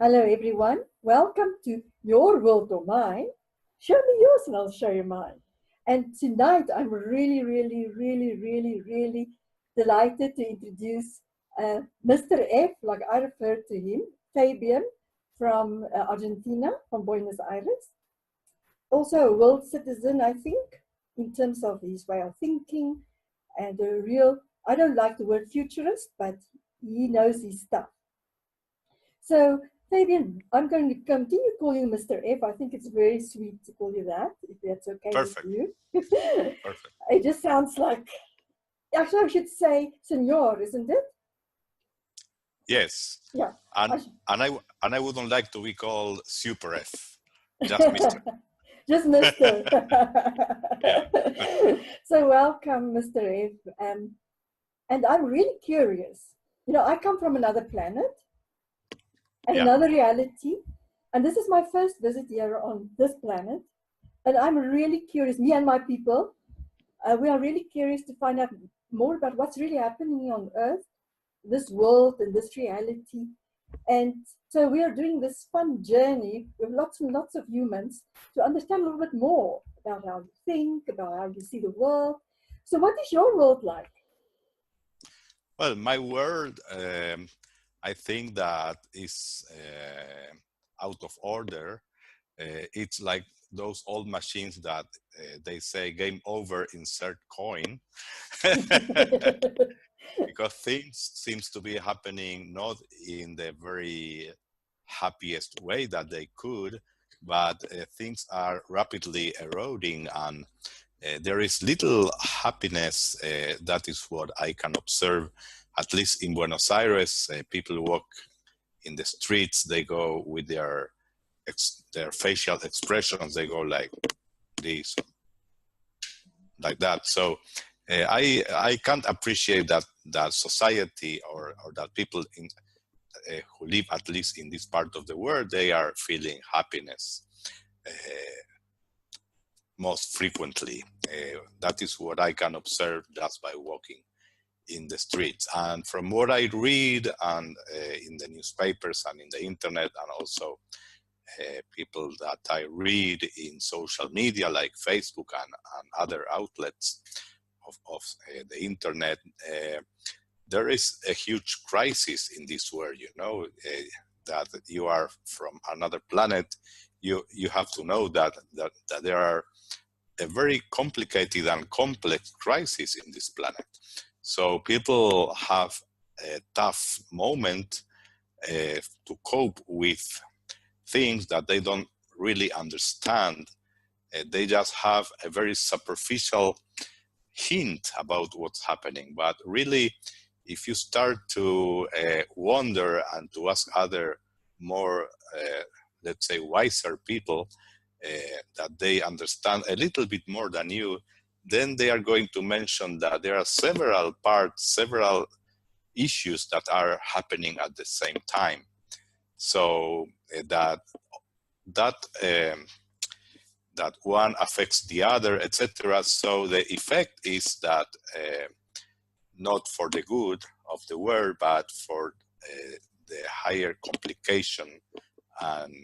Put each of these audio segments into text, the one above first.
Hello, everyone. Welcome to Your World or Mine. Show me yours and I'll show you mine. And tonight, I'm really delighted to introduce Mr. F, like I refer to him, Fabian from Argentina, from Buenos Aires. Also a world citizen, I think, in terms of his way of thinking and a real, I don't like the word futurist, but he knows his stuff. So, Fabian, I'm going to continue calling you Mr. F. I think it's very sweet to call you that, if that's okay Perfect. with you. Perfect. It just sounds like, actually I should say senor, isn't it? Yes. Yeah. And I wouldn't like to be called Super F. Just Mr. Just Mr. Yeah. So welcome, Mr. F. And I'm really curious. You know, I come from another planet and another reality. And this is my first visit here on this planet. And I'm really curious, me and my people, we are really curious to find out more about what's really happening on Earth, this world and this reality. And so we are doing this fun journey with lots and lots of humans to understand a little bit more about how you think, about how you see the world. So what is your world like? Well, my world, I think that is out of order. It's like those old machines that they say game over, insert coin. Because things seems to be happening not in the very happiest way that they could, but things are rapidly eroding and there is little happiness. That is what I can observe, at least in Buenos Aires. People walk in the streets, they go with their facial expressions, they go like this, like that. So I can't appreciate that society or that people who live at least in this part of the world, they are feeling happiness most frequently. That is what I can observe just by walking in the streets. And from what I read and in the newspapers and in the internet, and also people that I read in social media like Facebook and other outlets of the internet, there is a huge crisis in this world, you know, that you are from another planet. You have to know that there are a very complicated and complex crisis in this planet. So people have a tough moment to cope with things that they don't really understand. They just have a very superficial hint about what's happening. But really, if you start to wonder and to ask other more, let's say, wiser people, that they understand a little bit more than you, then they are going to mention that there are several parts, several issues that are happening at the same time. So that one affects the other, etc. So the effect is that not for the good of the world, but for the higher complication and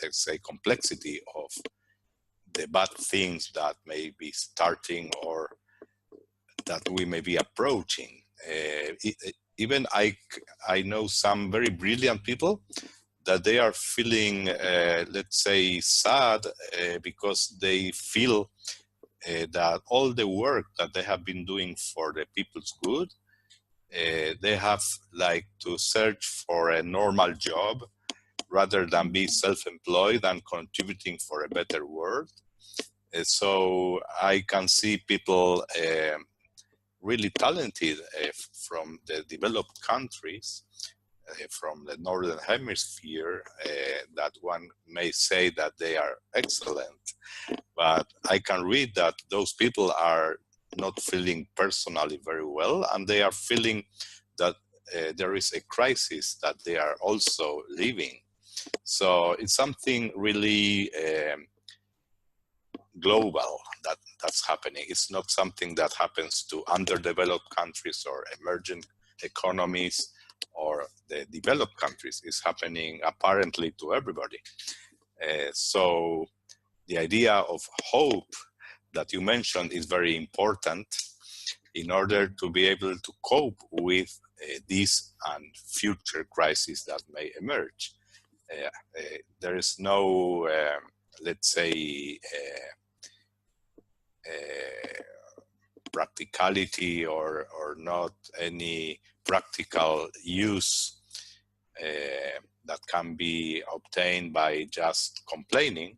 let's say complexity of the bad things that may be starting or that we may be approaching. Even I know some very brilliant people that they are feeling, let's say, sad because they feel that all the work that they have been doing for the people's good, they have like to search for a normal job rather than be self-employed and contributing for a better world. So I can see people really talented from the developed countries, from the Northern Hemisphere, that one may say that they are excellent. But I can read that those people are not feeling personally very well, and they are feeling that there is a crisis that they are also living. So it's something really global that's happening. It's not something that happens to underdeveloped countries or emerging economies or the developed countries. It's happening apparently to everybody. So the idea of hope that you mentioned is very important in order to be able to cope with this and future crises that may emerge. There is no, let's say, practicality or not any practical use that can be obtained by just complaining.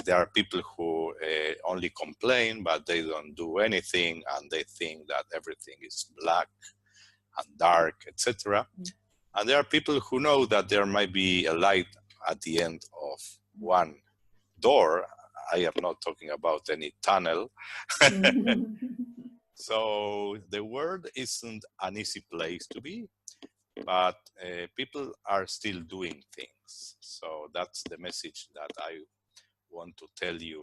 There are people who only complain, but they don't do anything, and they think that everything is black and dark, etc. And there are people who know that there might be a light at the end of one door. I am not talking about any tunnel. So the world isn't an easy place to be, but people are still doing things. So that's the message that I want to tell you,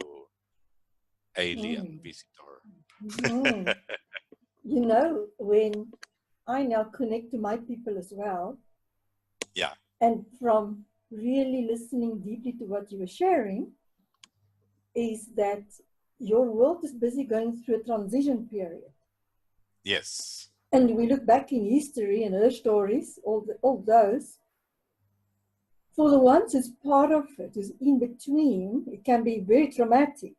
alien visitor. You know, when I now connect to my people as well, yeah, and from really listening deeply to what you were sharing, is that your world is busy going through a transition period. Yes. And we look back in history and her stories, all those. For the ones who's part of it, who's in between, it can be very traumatic.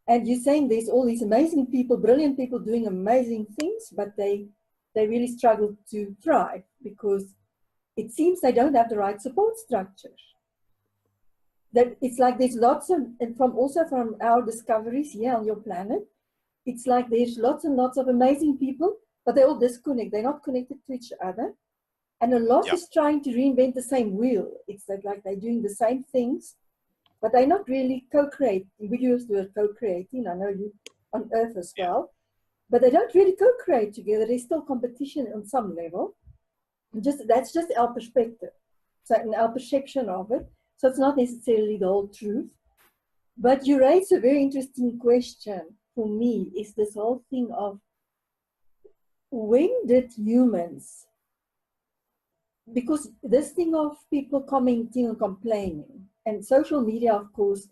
And you're saying there's all these amazing people, brilliant people doing amazing things, but they really struggle to thrive because it seems they don't have the right support structure. That it's like there's lots of, and from our discoveries here on your planet, it's like there's lots and lots of amazing people, but they all disconnect. They're not connected to each other. And a lot is trying to reinvent the same wheel. It's like they're doing the same things, but they're not really co-creating. We use the word co-creating. I know you on Earth as well, but they don't really co-create together. There's still competition on some level. That's just our perspective, so in our perception of it. So it's not necessarily the whole truth. But you raise a very interesting question for me, is this whole thing of when did humans, because this thing of people commenting and complaining, and social media, of course,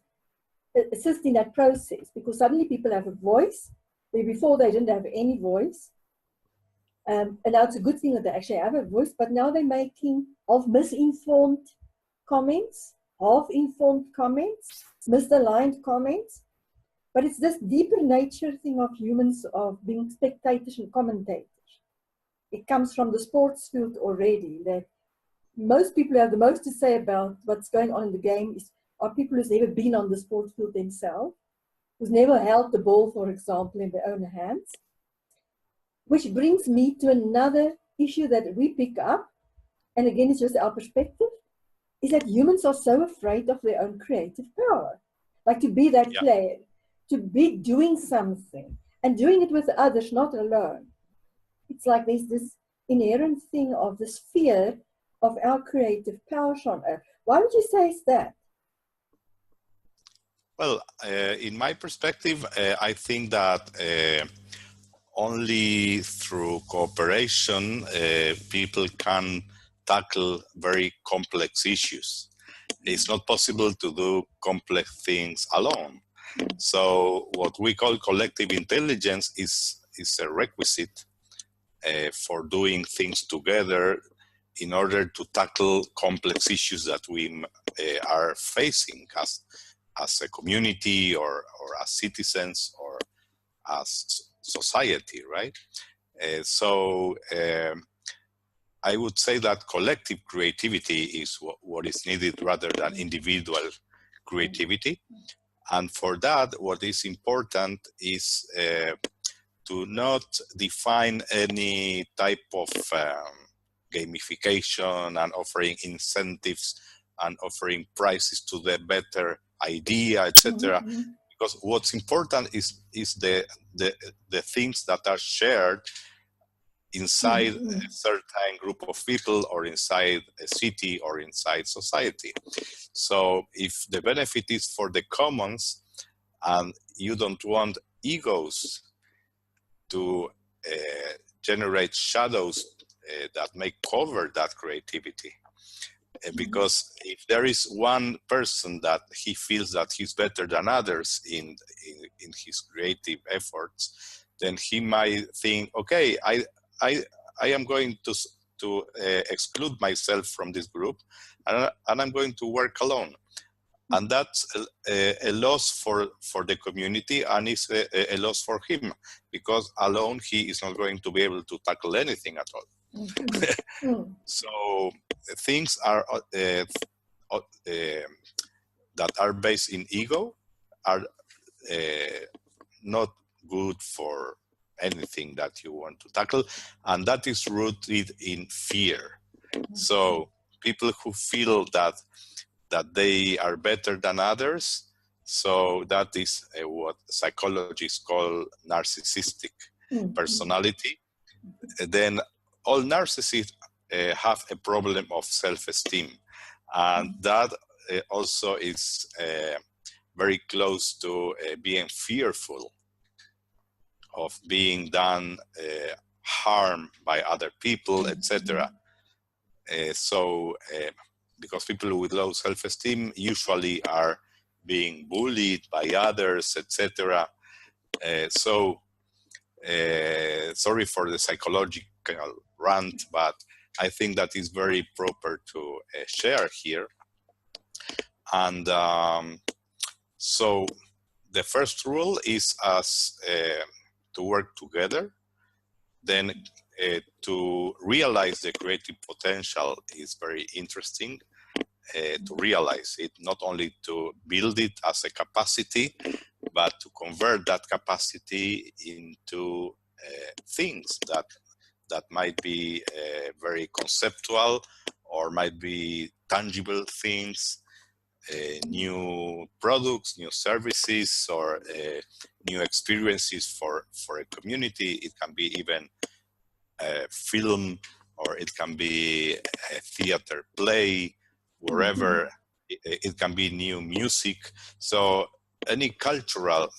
assist in that process, because suddenly people have a voice, where before they didn't have any voice. And now it's a good thing that they actually have a voice, but now they're making of misinformed comments, half-informed comments, misaligned comments. But it's this deeper nature thing of humans of being spectators and commentators. It comes from the sports field already, that most people who have the most to say about what's going on in the game are people who's never been on the sports field themselves, who's never held the ball, for example, in their own hands. Which brings me to another issue that we pick up, and again, it's just our perspective, is that humans are so afraid of their own creative power. Like to be that player, to be doing something, and doing it with others, not alone. It's like there's this inherent thing of this fear of our creative powers on Earth. Why would you say it's that? Well, in my perspective, I think that only through cooperation, people can tackle very complex issues. It's not possible to do complex things alone. So what we call collective intelligence is a requisite for doing things together in order to tackle complex issues that we are facing as a community or as citizens or as society, right? So I would say that collective creativity is what is needed rather than individual creativity. And for that, what is important is to not define any type of gamification and offering incentives and offering prizes to the better idea, etc. Because what's important is the things that are shared inside a certain group of people or inside a city or inside society. So if the benefit is for the commons and you don't want egos to generate shadows that may cover that creativity. Because if there is one person that he feels that he's better than others in his creative efforts, then he might think, okay, I am going to exclude myself from this group, and I'm going to work alone. And that's a loss for the community, and it's a loss for him, because alone he is not going to be able to tackle anything at all. So things are that are based in ego are not good for anything that you want to tackle, and that is rooted in fear. So people who feel that they are better than others, so that is what psychologists call narcissistic personality. Then all narcissists have a problem of self-esteem, and that also is very close to being fearful of being done harm by other people, etc. Because people with low self-esteem usually are being bullied by others, etc. Sorry for the psychological rant, but I think that is very proper to share here. And so the first rule is to work together. Then to realize the creative potential is very interesting. To realize it, not only to build it as a capacity, but to convert that capacity into things that might be very conceptual, or might be tangible things, new products, new services, or new experiences for a community. It can be even a film, or it can be a theater play, wherever. It can be new music. So any cultural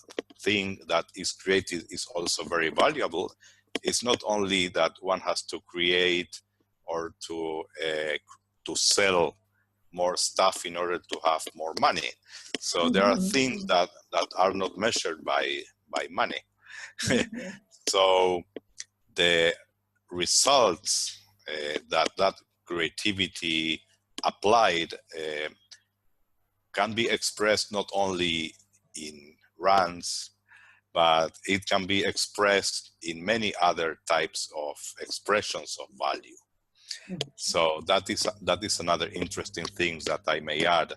thing that is created is also very valuable. It's not only that one has to create or to sell more stuff in order to have more money. So there are things that are not measured by money. So the results that creativity applied can be expressed not only in runs, but it can be expressed in many other types of expressions of value. So that is another interesting thing that I may add,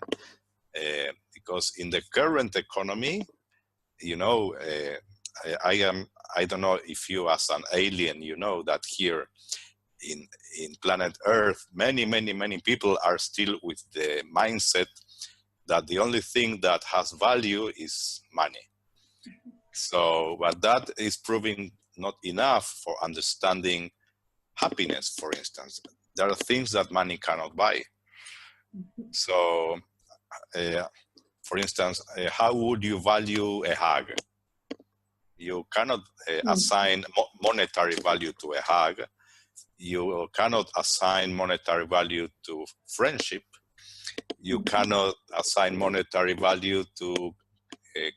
because in the current economy, you know, I don't know if you as an alien, you know that here in planet Earth, many people are still with the mindset that the only thing that has value is money. So, but that is proving not enough for understanding happiness, for instance. There are things that money cannot buy. So, for instance, how would you value a hug? You cannot assign monetary value to a hug. You cannot assign monetary value to friendship. You cannot assign monetary value to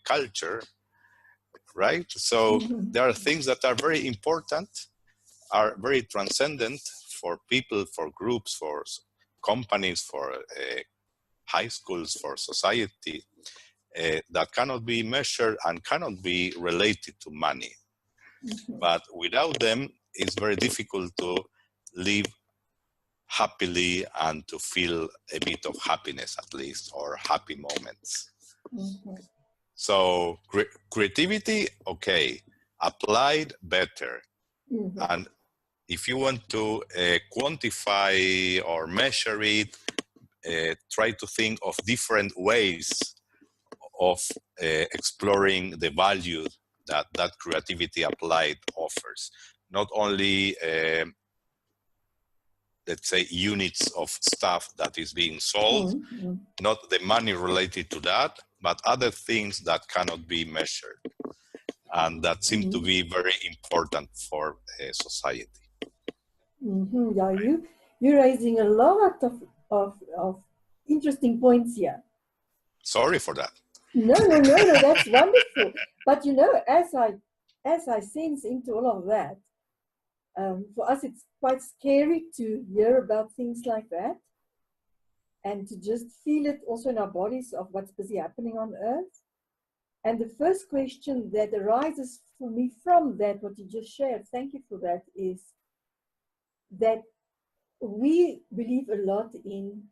culture, right? So there are things that are very important, are very transcendent for people, for groups, for companies, for high schools, for society, that cannot be measured and cannot be related to money. But without them, it's very difficult to live happily and to feel a bit of happiness, at least, or happy moments. So creativity, okay, applied better. And if you want to quantify or measure it, try to think of different ways of exploring the value that creativity applied offers. Not only let's say units of stuff that is being sold, not the money related to that, but other things that cannot be measured. and that seems to be very important for society. Yeah, you're raising a lot of interesting points here. Sorry for that. No, that's wonderful. But you know, as I sense into all of that, for us it's quite scary to hear about things like that, and to just feel it also in our bodies of what's busy happening on Earth. And the first question that arises for me from that, what you just shared, thank you for that, is that we believe a lot in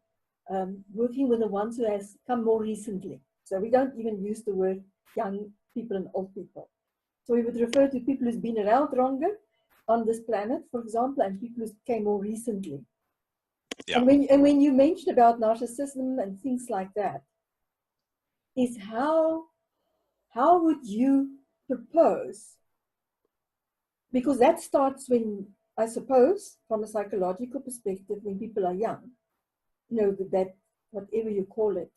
working with the ones who has come more recently. So we don't even use the word young people and old people. So we would refer to people who's been around longer on this planet, for example, and people who came more recently. Yeah. And when you mentioned about narcissism and things like that, is how would you propose? Because that starts when, I suppose, from a psychological perspective, when people are young, you know, that whatever you call it,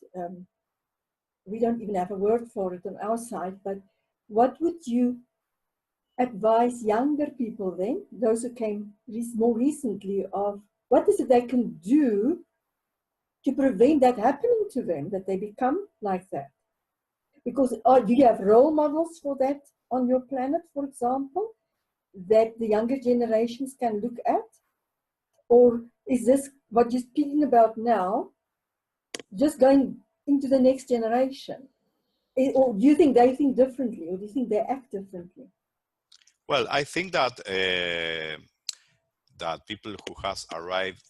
we don't even have a word for it on our side, but what would you advise younger people then, those who came more recently, of what is it they can do to prevent that happening to them, that they become like that? Because do you have role models for that on your planet, for example, that the younger generations can look at? Or is this what you're speaking about now just going into the next generation? Or do you think they think differently, or do you think they act differently? Well, I think that that people who has arrived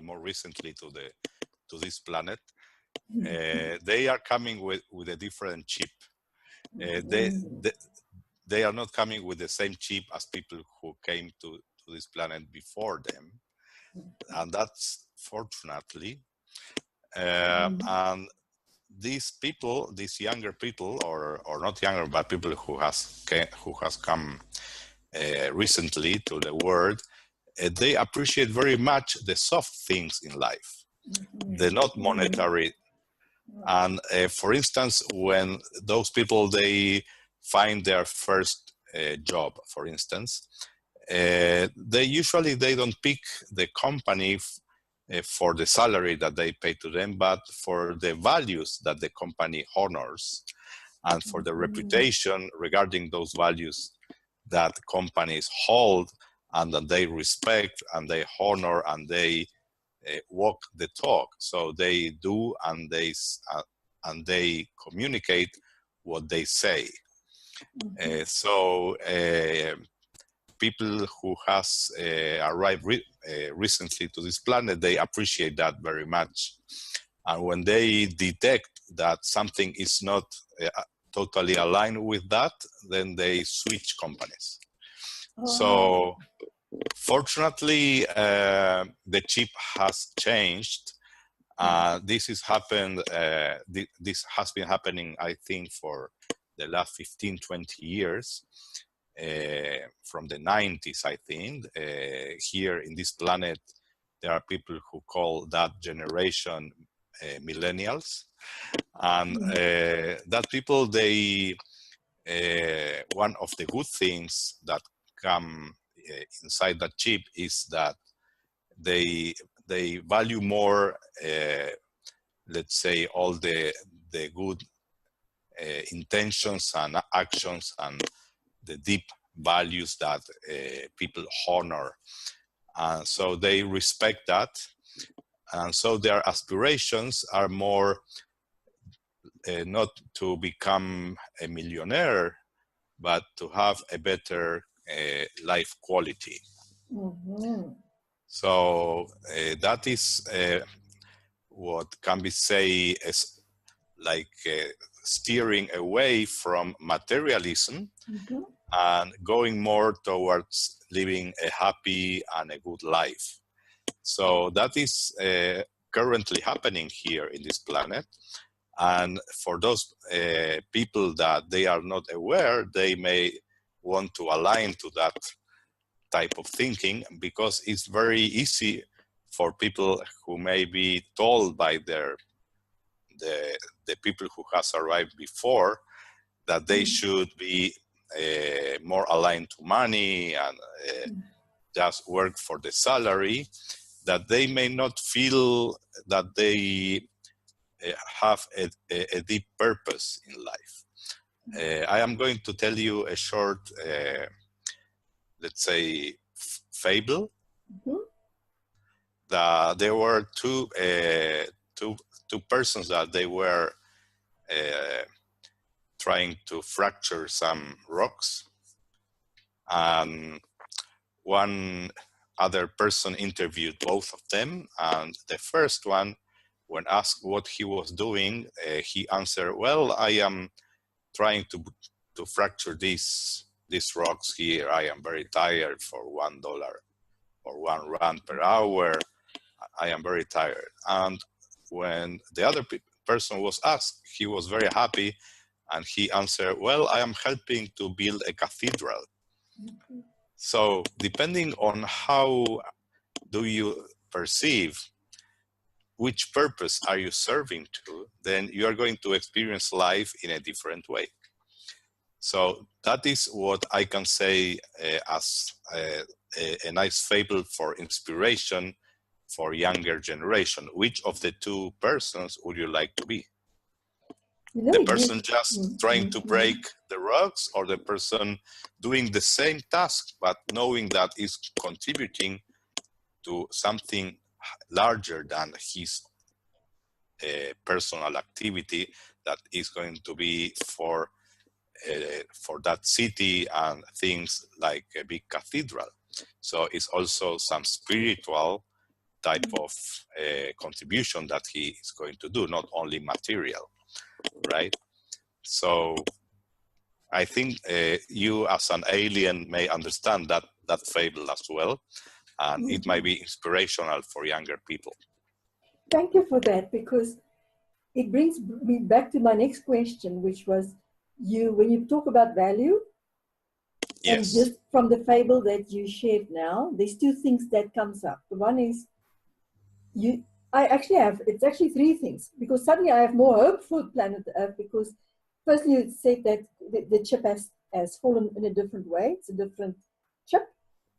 more recently to this planet, they are coming with a different chip. They are not coming with the same chip as people who came to this planet before them, and that's fortunately. And these people, these younger people, or not younger, but people who has come recently to the world, they appreciate very much the soft things in life, the not monetary. And for instance, when those people, they find their first job, for instance, they don't pick the company for the salary that they pay to them, but for the values that the company honors, and for the reputation regarding those values that companies hold, and that they respect and they honor, and they walk the talk. So they do, and they communicate what they say. People who has arrived recently to this planet, they appreciate that very much. And when they detect that something is not totally aligned with that, then they switch companies. So fortunately, the chip has changed. This has been happening, I think, for the last 15, 20 years. From the 90s, I think. Here in this planet, there are people who call that generation millennials. And that people, they, one of the good things that come inside that chip is that they value more, let's say, all the good intentions and actions and the deep values that people honor. So they respect that. And so their aspirations are more not to become a millionaire, but to have a better life quality. So that is what can be say as like steering away from materialism and going more towards living a happy and a good life. So that is currently happening here in this planet. And for those people that they are not aware, they may want to align to that type of thinking, because it's very easy for people who may be told by the people who has arrived before that they should be more aligned to money and just work for the salary, that they may not feel that they have a deep purpose in life. I am going to tell you a short, let's say, fable. That there were two persons that they were trying to fracture some rocks, and one other person interviewed both of them, and the first one, when asked what he was doing, he answered, well, I am trying to fracture these rocks here. I am very tired for $1 or $1 per hour. I am very tired. And when the other person was asked, he was very happy, and he answered, well, I am helping to build a cathedral. So depending on how do you perceive which purpose are you serving to, then you are going to experience life in a different way. So that is what I can say as a nice fable for inspiration for younger generation. Which of the two persons would you like to be? The person just trying to break the rocks, or the person doing the same task but knowing that is contributing to something larger than his personal activity that is going to be for that city and things like a big cathedral. So it's also some spiritual type of contribution that he is going to do, not only material, right? So I think you as an alien may understand that fable as well, and it might be inspirational for younger people. Thank you for that, because it brings me back to my next question, which was when you talk about value, and just from the fable that you shared now, there's two things that comes up. The one is it's actually three things, because suddenly I have more hope for planet Earth, because firstly you said that the chip has fallen in a different way. It's a different chip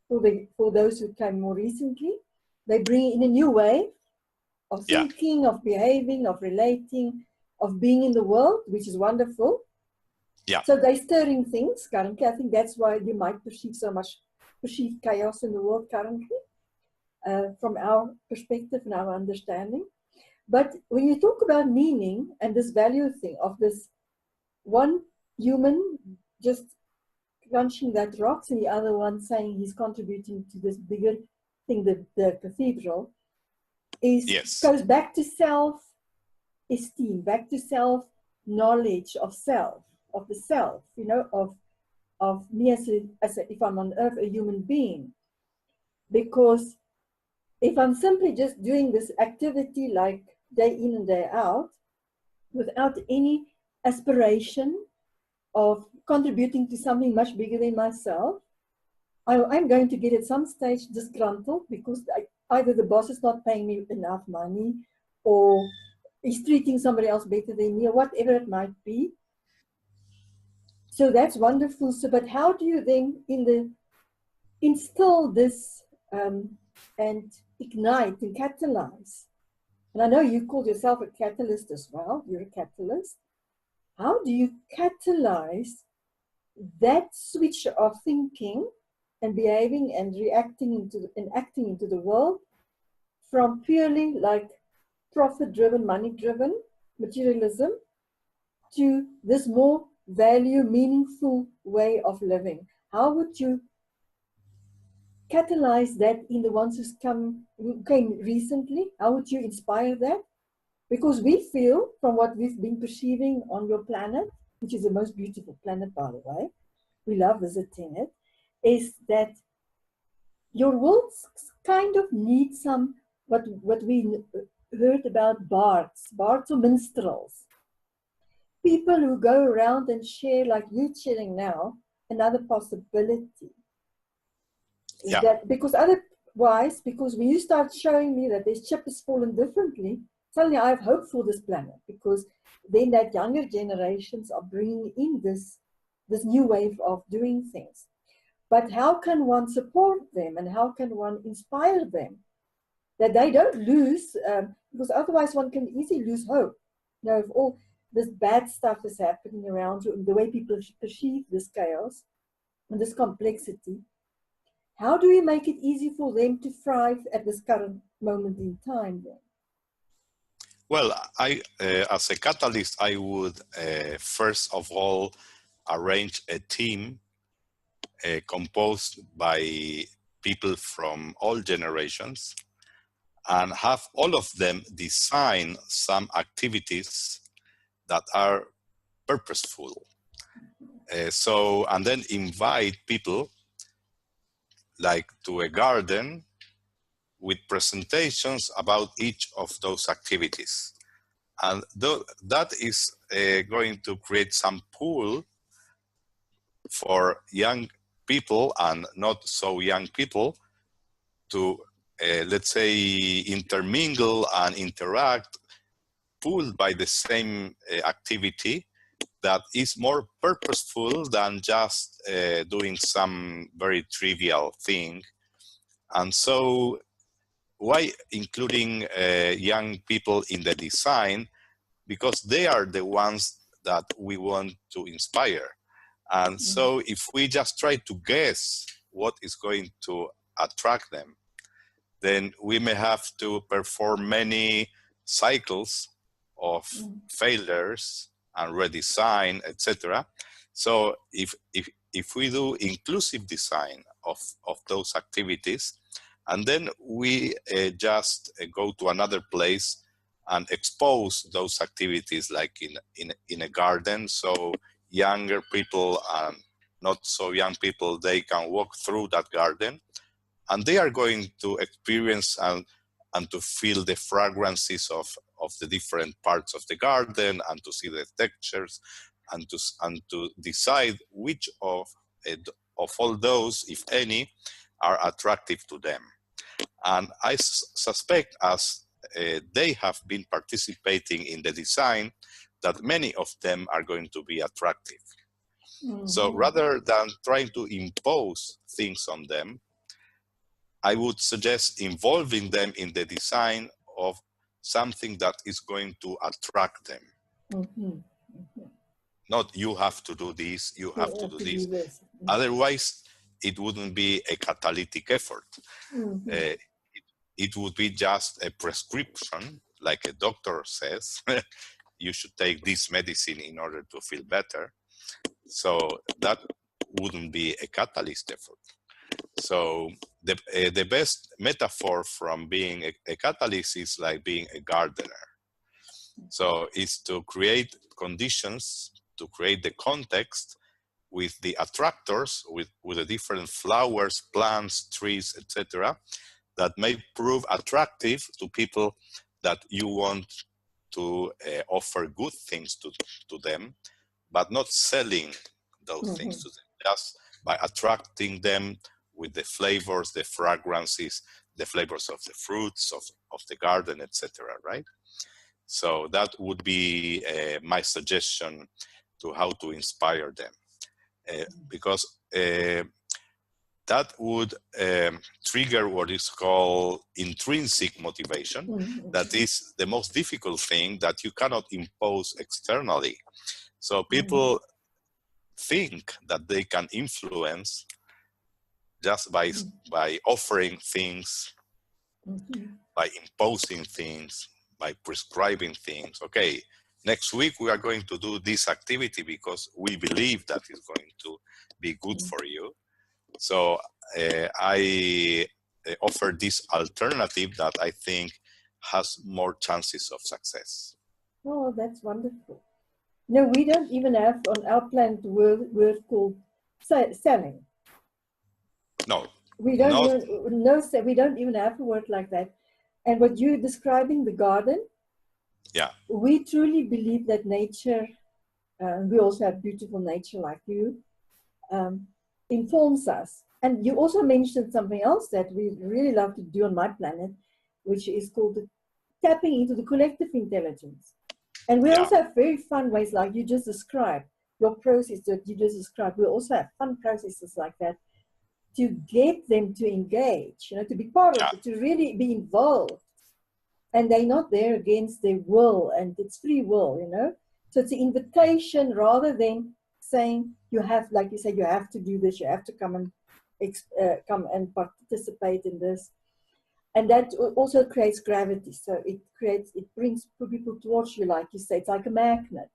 for those who came more recently. They bring in a new way of thinking, of behaving, of relating, of being in the world, which is wonderful. Yeah. So they're stirring things currently. I think that's why you might perceive so much perceived chaos in the world currently, from our perspective and our understanding. But when you talk about meaning and this value thing of this one human just crunching that rocks and the other one saying he's contributing to this bigger thing, the cathedral, goes back to self-esteem, back to self-knowledge of self, of the self, of me as if I'm on earth, a human being. Because if I'm simply just doing this activity like day in and day out, without any aspiration of contributing to something much bigger than myself, I'm going to get at some stage disgruntled, because either the boss is not paying me enough money, or he's treating somebody else better than me, or whatever it might be. So that's wonderful. So, but how do you then instill this and ignite and catalyze? And I know you called yourself a catalyst as well. You're a catalyst. How do you catalyze that switch of thinking and behaving and reacting and acting into the world from purely like profit-driven, money-driven materialism to this more value, meaningful way of living? How would you catalyze that in the ones who came recently? How would you inspire that? Because we feel, from what we've been perceiving on your planet, which is the most beautiful planet, by the way, we love visiting it, is that your world kind of needs some, what we heard about bards or minstrels. People who go around and share, like you're sharing now, another possibility. Is that because otherwise, because when you start showing me that this chip has fallen differently, suddenly I have hope for this planet, because then that younger generations are bringing in this new wave of doing things. But how can one support them, and how can one inspire them that they don't lose, because otherwise one can easily lose hope. You know, if all this bad stuff is happening around you, and the way people perceive this chaos and this complexity, how do we make it easy for them to thrive at this current moment in time then? Well, as a catalyst, I would first of all arrange a team composed by people from all generations, and have all of them design some activities that are purposeful. And then invite people like to a garden with presentations about each of those activities. And that is going to create some pool for young people and not so young people to, let's say, intermingle and interact, pulled by the same activity that is more purposeful than just doing some very trivial thing. And so why including young people in the design? Because they are the ones that we want to inspire. And so if we just try to guess what is going to attract them, then we may have to perform many cycles of failures and redesign, etc. So if we do inclusive design of those activities, and then we just go to another place and expose those activities, like in a garden, so younger people and not so young people, they can walk through that garden, and they are going to experience and to feel the fragrances of the different parts of the garden, and to see the textures, and to decide which of all those, if any, are attractive to them. And I suspect, as they have been participating in the design, that many of them are going to be attractive. So rather than trying to impose things on them, I would suggest involving them in the design of something that is going to attract them. Not you have to do this, you have to do this. Otherwise, it wouldn't be a catalytic effort. It would be just a prescription, like a doctor says, you should take this medicine in order to feel better. So that wouldn't be a catalyst effort. So the best metaphor from being a catalyst is like being a gardener. So it's to create conditions, to create the context with the attractors, with the different flowers, plants, trees, etc., that may prove attractive to people that you want to offer good things to them, but not selling those things to them, just by attracting them with the flavors, the fragrances, the flavors of the fruits of the garden, etc., right? So that would be my suggestion to how to inspire them, because that would trigger what is called intrinsic motivation. That is the most difficult thing that you cannot impose externally. So people think that they can influence just by offering things, by imposing things, by prescribing things. Okay, next week we are going to do this activity because we believe that is going to be good for you. So I offer this alternative that I think has more chances of success. Oh, that's wonderful. No, we don't even have on our planet word called selling. No. We don't we don't even have a word like that. And what you're describing, the garden, yeah, we truly believe that nature, we also have beautiful nature like you, informs us. And you also mentioned something else that we really love to do on my planet, which is called tapping into the collective intelligence. And we also have very fun ways, like you just described, your process that you just described. We also have fun processes like that to get them to engage, to be part of it, to really be involved. And they're not there against their will, and it's free will, So it's an invitation rather than saying you have, like you say, you have to do this, you have to come and participate in this. And that also creates gravity. So it brings people towards you, like you say, it's like a magnet.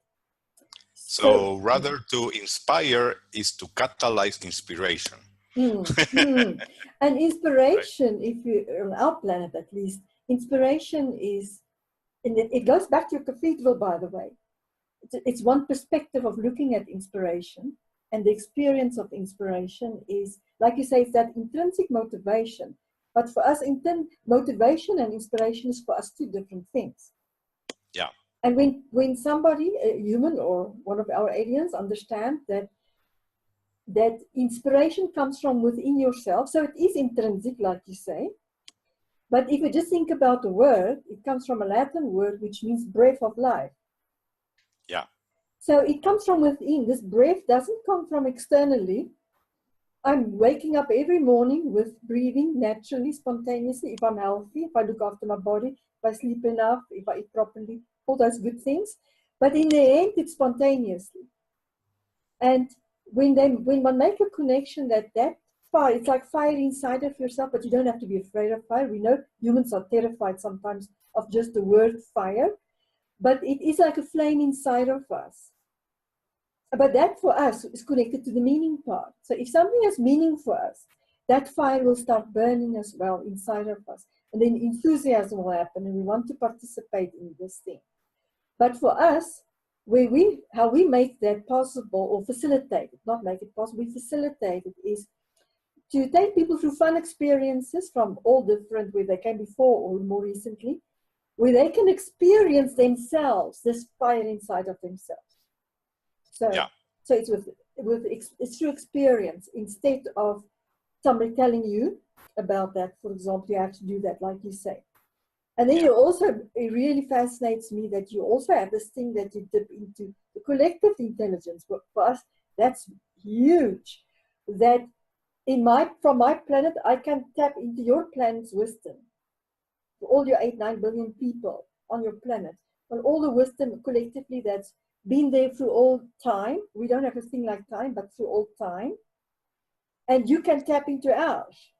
So rather to inspire is to catalyze inspiration. And inspiration, if you, on our planet at least, inspiration is, and it goes back to your cathedral, by the way. It's one perspective of looking at inspiration, and the experience of inspiration is, like you say, it's that intrinsic motivation. But for us, motivation and inspiration is for us two different things. Yeah. And when somebody, a human or one of our aliens, understand that inspiration comes from within yourself, so it is intrinsic, like you say. But if you just think about the word, it comes from a Latin word which means breath of life. Yeah. So it comes from within. This breath doesn't come from externally. I'm waking up every morning with breathing naturally, spontaneously, if I'm healthy, if I look after my body, if I sleep enough, if I eat properly, all those good things. But in the end, it's spontaneously. And when one make a connection that fire, it's like fire inside of yourself, but you don't have to be afraid of fire. We know humans are terrified sometimes of just the word fire, but it is like a flame inside of us. But that for us is connected to the meaning part. So if something has meaning for us, that fire will start burning as well inside of us. And then enthusiasm will happen and we want to participate in this thing. But for us, how we make that possible or facilitate it, not make it possible, we facilitate it is to take people through fun experiences from all different, where they came before or more recently, where they can experience themselves, this fire inside of themselves. So it's it's through experience instead of somebody telling you about that. For example, you have to do that, like you say. And then it really fascinates me that you also have this thing that you dip into the collective intelligence. But for us, that's huge. That from my planet, I can tap into your planet's wisdom. For all your 8-9 billion people on your planet, and all the wisdom collectively that's been there through all time. We don't have a thing like time, but through all time. And you can tap into ours.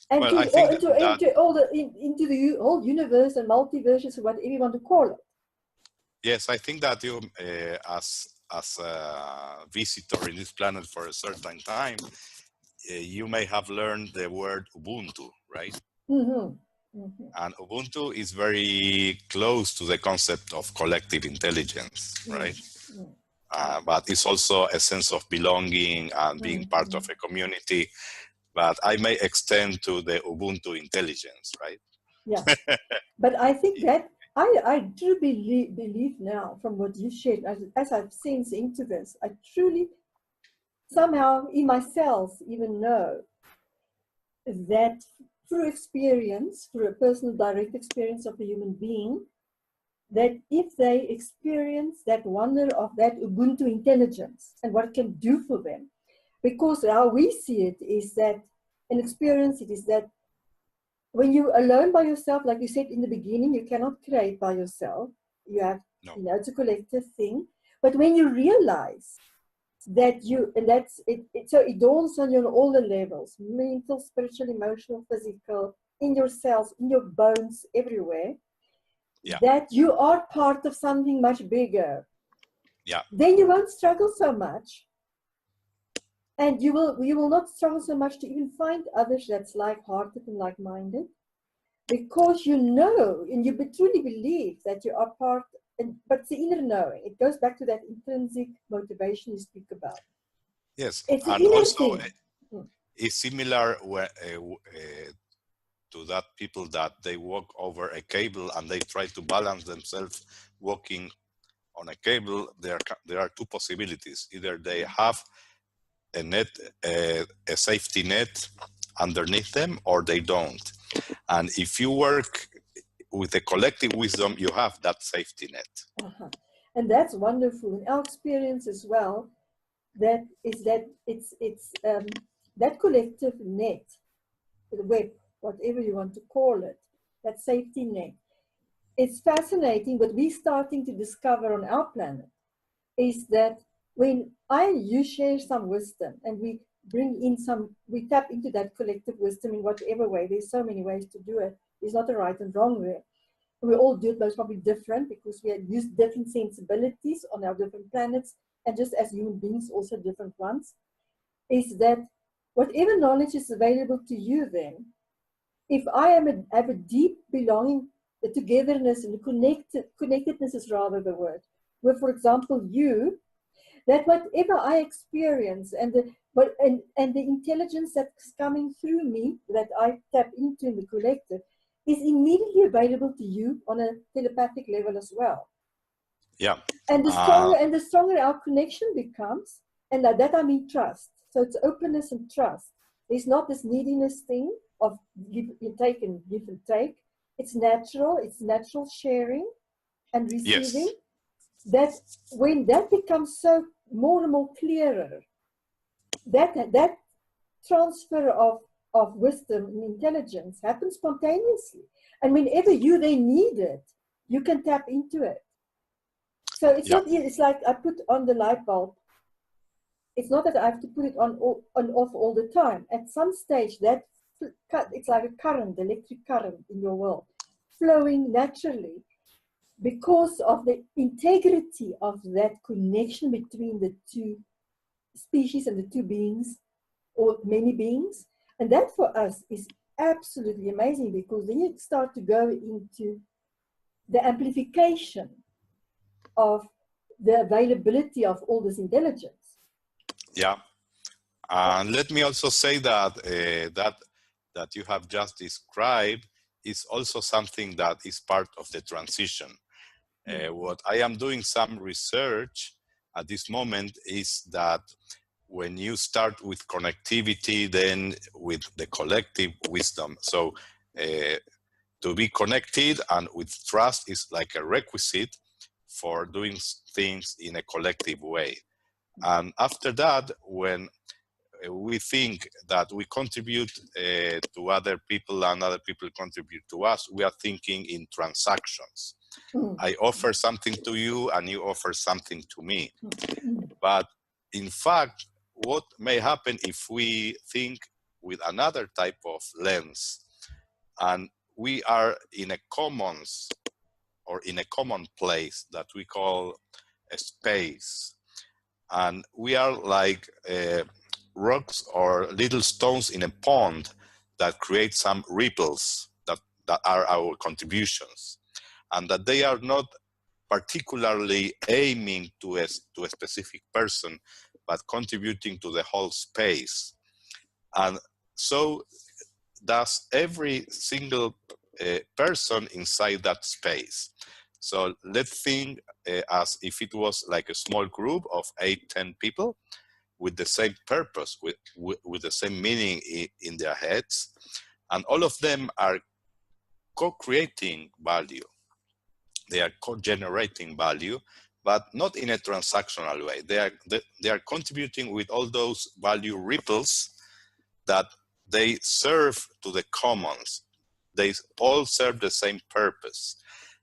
And into the whole universe and multiverses, or whatever you want to call it. Yes, I think that you, as a visitor in this planet for a certain time, you may have learned the word Ubuntu, right? Mm-hmm. Mm-hmm. And Ubuntu is very close to the concept of collective intelligence, right? Mm-hmm. But it's also a sense of belonging and being part of a community. But I may extend to the Ubuntu intelligence, right? Yeah. But I think that I do believe now, from what you shared, as I've sensed into this, I truly somehow in my cells even know that through experience, through a personal direct experience of a human being, that if they experience that wonder of that Ubuntu intelligence and what it can do for them, because how we see it is that, and experience it is that when you're alone by yourself, like you said in the beginning, you cannot create by yourself. You have, it's a collective thing. But when you realize that so it dawns on you on all the levels, mental, spiritual, emotional, physical, in your cells, in your bones, everywhere, that you are part of something much bigger. Yeah. Then you won't struggle so much. And you will not struggle so much to even find others that's like-hearted and like-minded, because you know and you truly believe that you are part. But it's the inner knowing. It goes back to that intrinsic motivation you speak about. Yes, it's and also it's similar to that people that they walk over a cable and they try to balance themselves walking on a cable. There are two possibilities: either they have a net, a safety net underneath them, or they don't. And if you work with the collective wisdom, you have that safety net. And that's wonderful. In our experience as well, that that collective net, the web, whatever you want to call it, that safety net. It's fascinating. What we're starting to discover on our planet is that when you share some wisdom and we tap into that collective wisdom in whatever way. There's so many ways to do it. There's not a right and wrong way. We all do it, but it's probably different because we use different sensibilities on our different planets, and just as human beings, also different ones. Is that whatever knowledge is available to you, then, if I have a deep belonging, the togetherness and the connectedness is rather the word. Where, for example, that whatever I experience and the intelligence that's coming through me that I tap into in the collective is immediately available to you on a telepathic level as well. Yeah. And the stronger our connection becomes, and that I mean trust. So it's openness and trust. There's not this neediness thing of give and take. It's natural sharing and receiving. Yes. That when that becomes so more and more clearer, that transfer of wisdom and intelligence happens spontaneously. And whenever you then need it, you can tap into it. So it's like I put on the light bulb. It's not that I have to put it on off all the time. At some stage, it's like a current, electric current in your world, flowing naturally because of the integrity of that connection between the two species and the two beings, or many beings. And that for us is absolutely amazing, because then you start to go into the amplification of the availability of all this intelligence. Yeah. And let me also say that that you have just described is also something that is part of the transition. What I am doing some research at this moment is that when you start with connectivity, then with the collective wisdom. So to be connected and with trust is like a requisite for doing things in a collective way. And after that, when we think that we contribute to other people and other people contribute to us, we are thinking in transactions. I offer something to you and you offer something to me. But in fact, what may happen if we think with another type of lens and we are in a commons or in a common place that we call a space, and we are like rocks or little stones in a pond that create some ripples that are our contributions, and that they are not particularly aiming to a specific person, but contributing to the whole space. And so does every single person inside that space. So let's think as if it was like a small group of 8-10 people with the same purpose, with the same meaning in their heads, and all of them are co-creating value. They are co-generating value, but not in a transactional way. They are contributing with all those value ripples that they serve to the commons. They all serve the same purpose.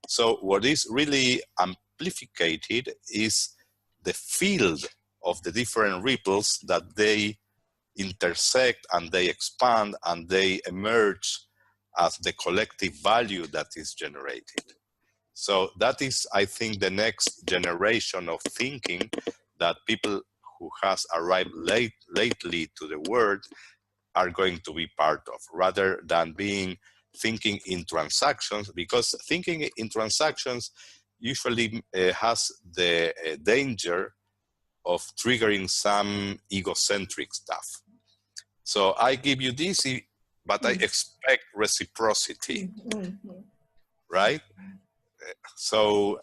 So what is really amplified is the field of the different ripples that they intersect and they expand and they emerge as the collective value that is generated. So that is, I think, the next generation of thinking that people who has arrived lately to the world are going to be part of, rather than thinking in transactions, because thinking in transactions usually has the danger of triggering some egocentric stuff. So I give you this, but I expect reciprocity, right? So,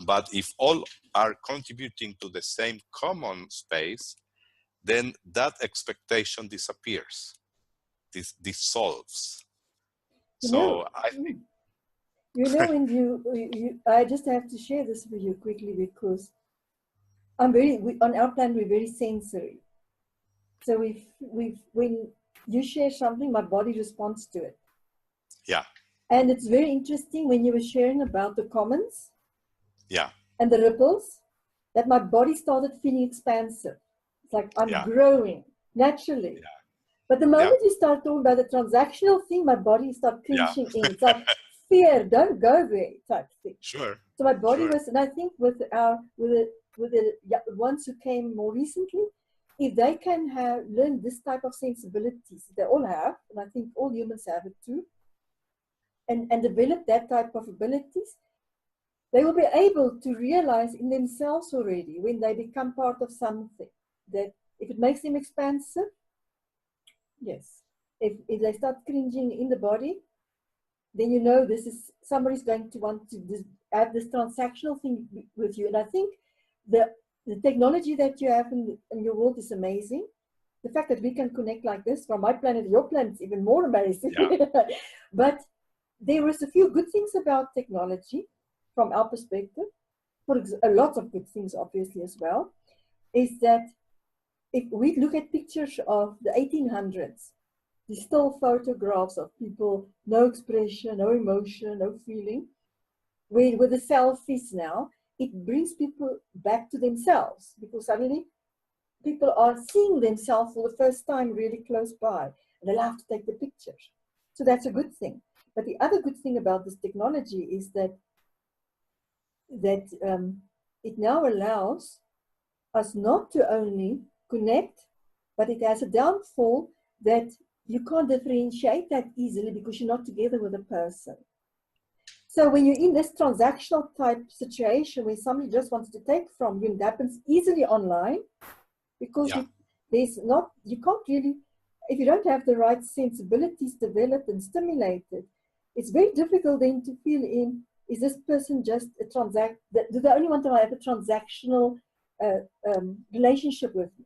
but if all are contributing to the same common space, then that expectation disappears, dissolves. So I think You know, when I just have to share this with you quickly because on our planet, we're very sensory. So when you share something, my body responds to it. Yeah. And it's very interesting when you were sharing about the comments. Yeah. And the ripples, that my body started feeling expansive. It's like I'm Yeah. growing naturally. Yeah. But the moment you start talking about the transactional thing, my body started clenching in. It's like fear, don't go there type thing. Sure. So my body Sure. was, and I think with the ones who came more recently, if they can learn this type of sensibilities, they all have, and I think all humans have it too, and develop that type of abilities, they will be able to realize in themselves already when they become part of something that if it makes them expansive, yes. If they start cringing in the body, then you know this is somebody's going to want to have this transactional thing with you. And I think the technology that you have in your world is amazing. The fact that we can connect like this from my planet to your planet is even more amazing. Yeah. But there was a few good things about technology from our perspective. A lot of good things, obviously, as well, is that if we look at pictures of the 1800s, the still photographs of people, no expression, no emotion, no feeling, with the selfies now, it brings people back to themselves because suddenly people are seeing themselves for the first time really close by and they love to take the pictures. So that's a good thing. But the other good thing about this technology is that it now allows us not to only connect, but it has a downfall that you can't differentiate that easily because you're not together with a person. So when you're in this transactional type situation where somebody just wants to take from you, it happens easily online because you can't really, if you don't have the right sensibilities developed and stimulated, it's very difficult then to feel in, is this person just do they only want to have a transactional relationship with me?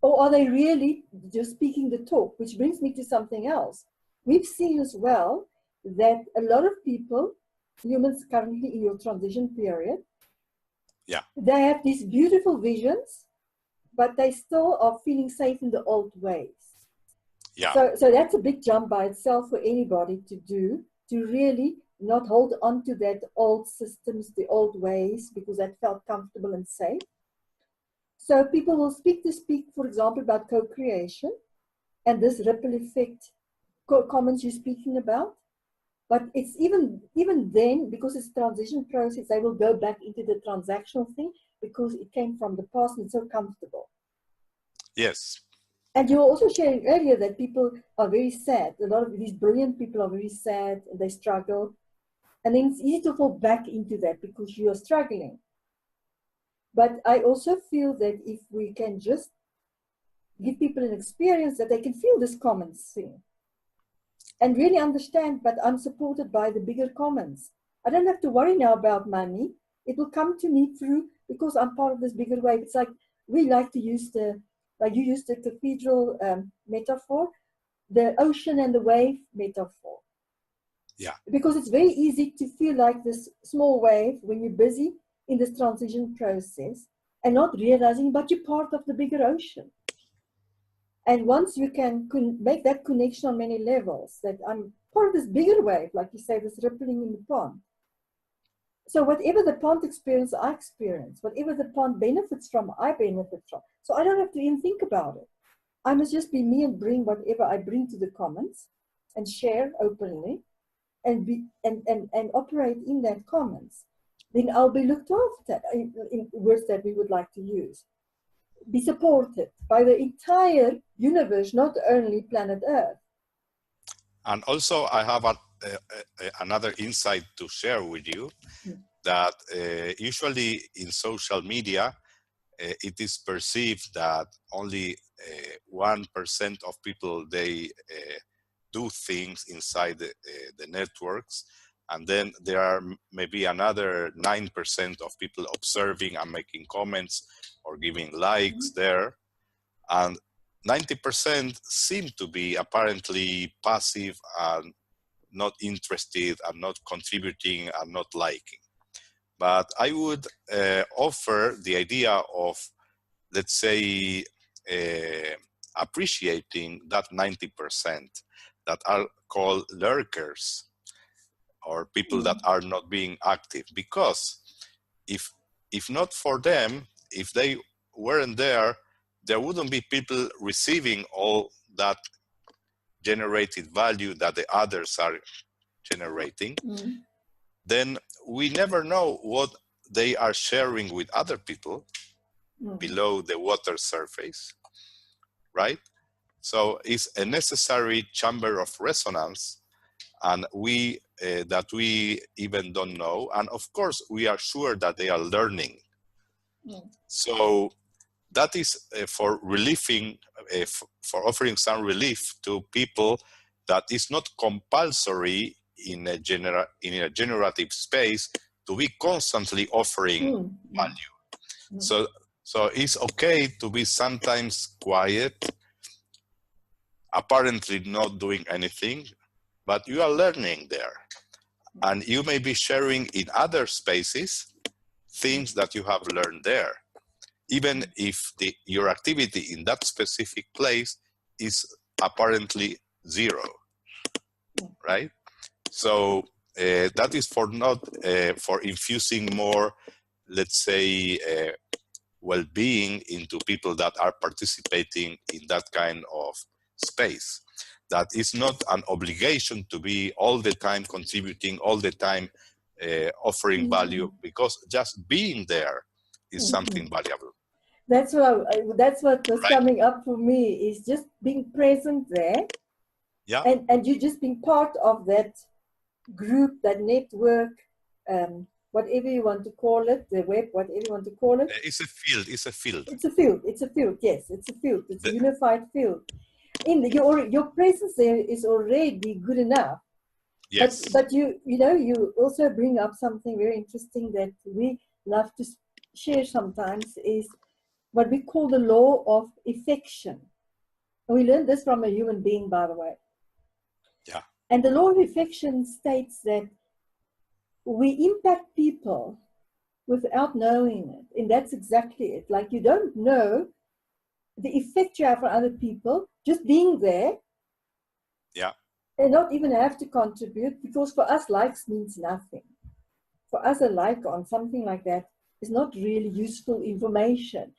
Or are they really just speaking the talk? Which brings me to something else. We've seen as well that a lot of people, humans currently in your transition period, they have these beautiful visions, but they still are feeling safe in the old ways. Yeah. So that's a big jump by itself for anybody to do, to really not hold on to that old systems, the old ways, because that felt comfortable and safe. So people will speak, for example, about co-creation and this ripple effect comments you're speaking about. But it's even then, because it's a transition process, they will go back into the transactional thing because it came from the past and it's so comfortable. Yes. And you were also sharing earlier that people are very sad. A lot of these brilliant people are very sad and they struggle. And then it's easy to fall back into that because you are struggling. But I also feel that if we can just give people an experience that they can feel this common thing and really understand, but I'm supported by the bigger commons. I don't have to worry now about money. It will come to me through, because I'm part of this bigger wave. It's like we like to use like you used the cathedral metaphor, the ocean and the wave metaphor. Yeah. Because it's very easy to feel like this small wave when you're busy in this transition process and not realizing, but you're part of the bigger ocean. And once you can make that connection on many levels, that I'm part of this bigger wave, like you say, this rippling in the pond. So whatever the pond experience, I experience. Whatever the pond benefits from, I benefit from. So I don't have to even think about it. I must just be me and bring whatever I bring to the commons and share openly and operate in that commons. Then I'll be looked after, in words that we would like to use. Be supported by the entire universe, not only planet Earth. And also, I have another insight to share with you, that usually in social media, it is perceived that only 1% of people, they do things inside the networks. And then there are maybe another 9% of people observing and making comments or giving likes there. And 90% seem to be apparently passive and not interested, are not contributing, are not liking. But I would offer the idea of, let's say, appreciating that 90% that are called lurkers, or people that are not being active. Because if not for them, if they weren't there, there wouldn't be people receiving all that generated value that the others are generating. Then we never know what they are sharing with other people below the water surface, right? So it's a necessary chamber of resonance, and that we even don't know. And of course, we are sure that they are learning. So that is for relieving, for offering some relief to people, that is not compulsory in a generative space to be constantly offering value. So it's okay to be sometimes quiet, apparently not doing anything, but you are learning there. And you may be sharing in other spaces things that you have learned there, even if your activity in that specific place is apparently zero, right? So that is for for infusing more, let's say, well-being into people that are participating in that kind of space. That is not an obligation to be all the time contributing, all the time offering value, because just being there is something valuable. That's what was coming up for me, is just being present there. Yeah. And you just being part of that group, that network, whatever you want to call it, the web, whatever you want to call it. It's a field. It's a field. It's a field. It's a field. Yes, it's a field. It's a unified field. Your presence there is already good enough. Yes. But you also bring up something very interesting that we love to share sometimes, is what we call the law of affection. And we learned this from a human being, by the way. Yeah. And the law of affection states that we impact people without knowing it. And that's exactly it. Like, you don't know the effect you have on other people just being there. Yeah. And not even have to contribute, because for us, likes means nothing. For us, a like on something like that is not really useful information.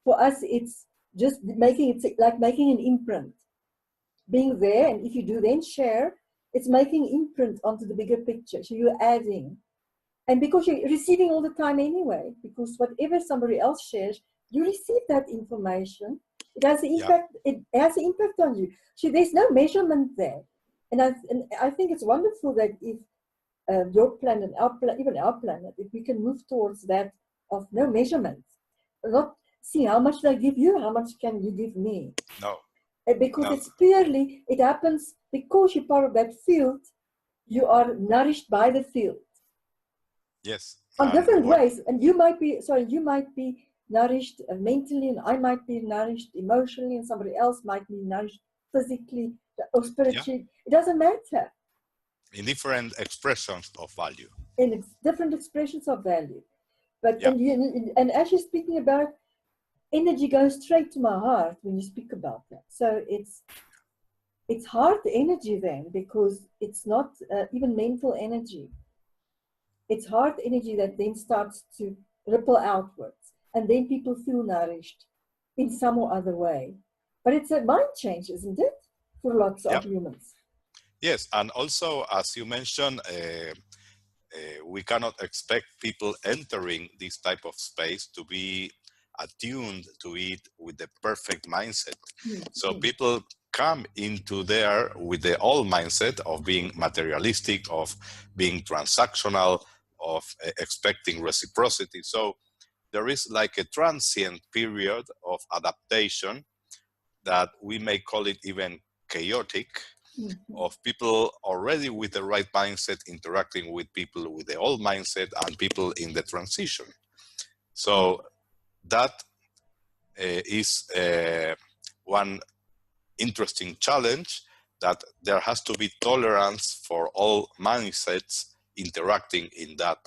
For us, it's just like making an imprint. Being there, and if you do then share, it's making imprint onto the bigger picture. So you're adding. And because you're receiving all the time anyway, because whatever somebody else shares, you receive that information. It has an impact. Yeah. It has an impact on you. So there's no measurement there. And I think it's wonderful that if your planet, even our planet, if we can move towards that of no measurement, not see how much they give you, how much can you give me. No. Because it's purely, it happens because you're part of that field, you are nourished by the field. Yes. On different ways. And you might be nourished mentally, and I might be nourished emotionally, and somebody else might be nourished physically or spiritually. Yeah. It doesn't matter. In different expressions of value. In different expressions of value. But and as you're speaking about, energy goes straight to my heart when you speak about that. So it's heart energy then, because it's not even mental energy. It's heart energy that then starts to ripple outwards, and then people feel nourished in some or other way. But it's a mind change, isn't it, for lots of humans? Yes, and also, as you mentioned, we cannot expect people entering this type of space to be attuned to it with the perfect mindset. So people come into there with the old mindset of being materialistic, of being transactional, of expecting reciprocity. So there is like a transient period of adaptation that we may call it even chaotic, of people already with the right mindset interacting with people with the old mindset and people in the transition. So that is one interesting challenge, that there has to be tolerance for all mindsets interacting in that.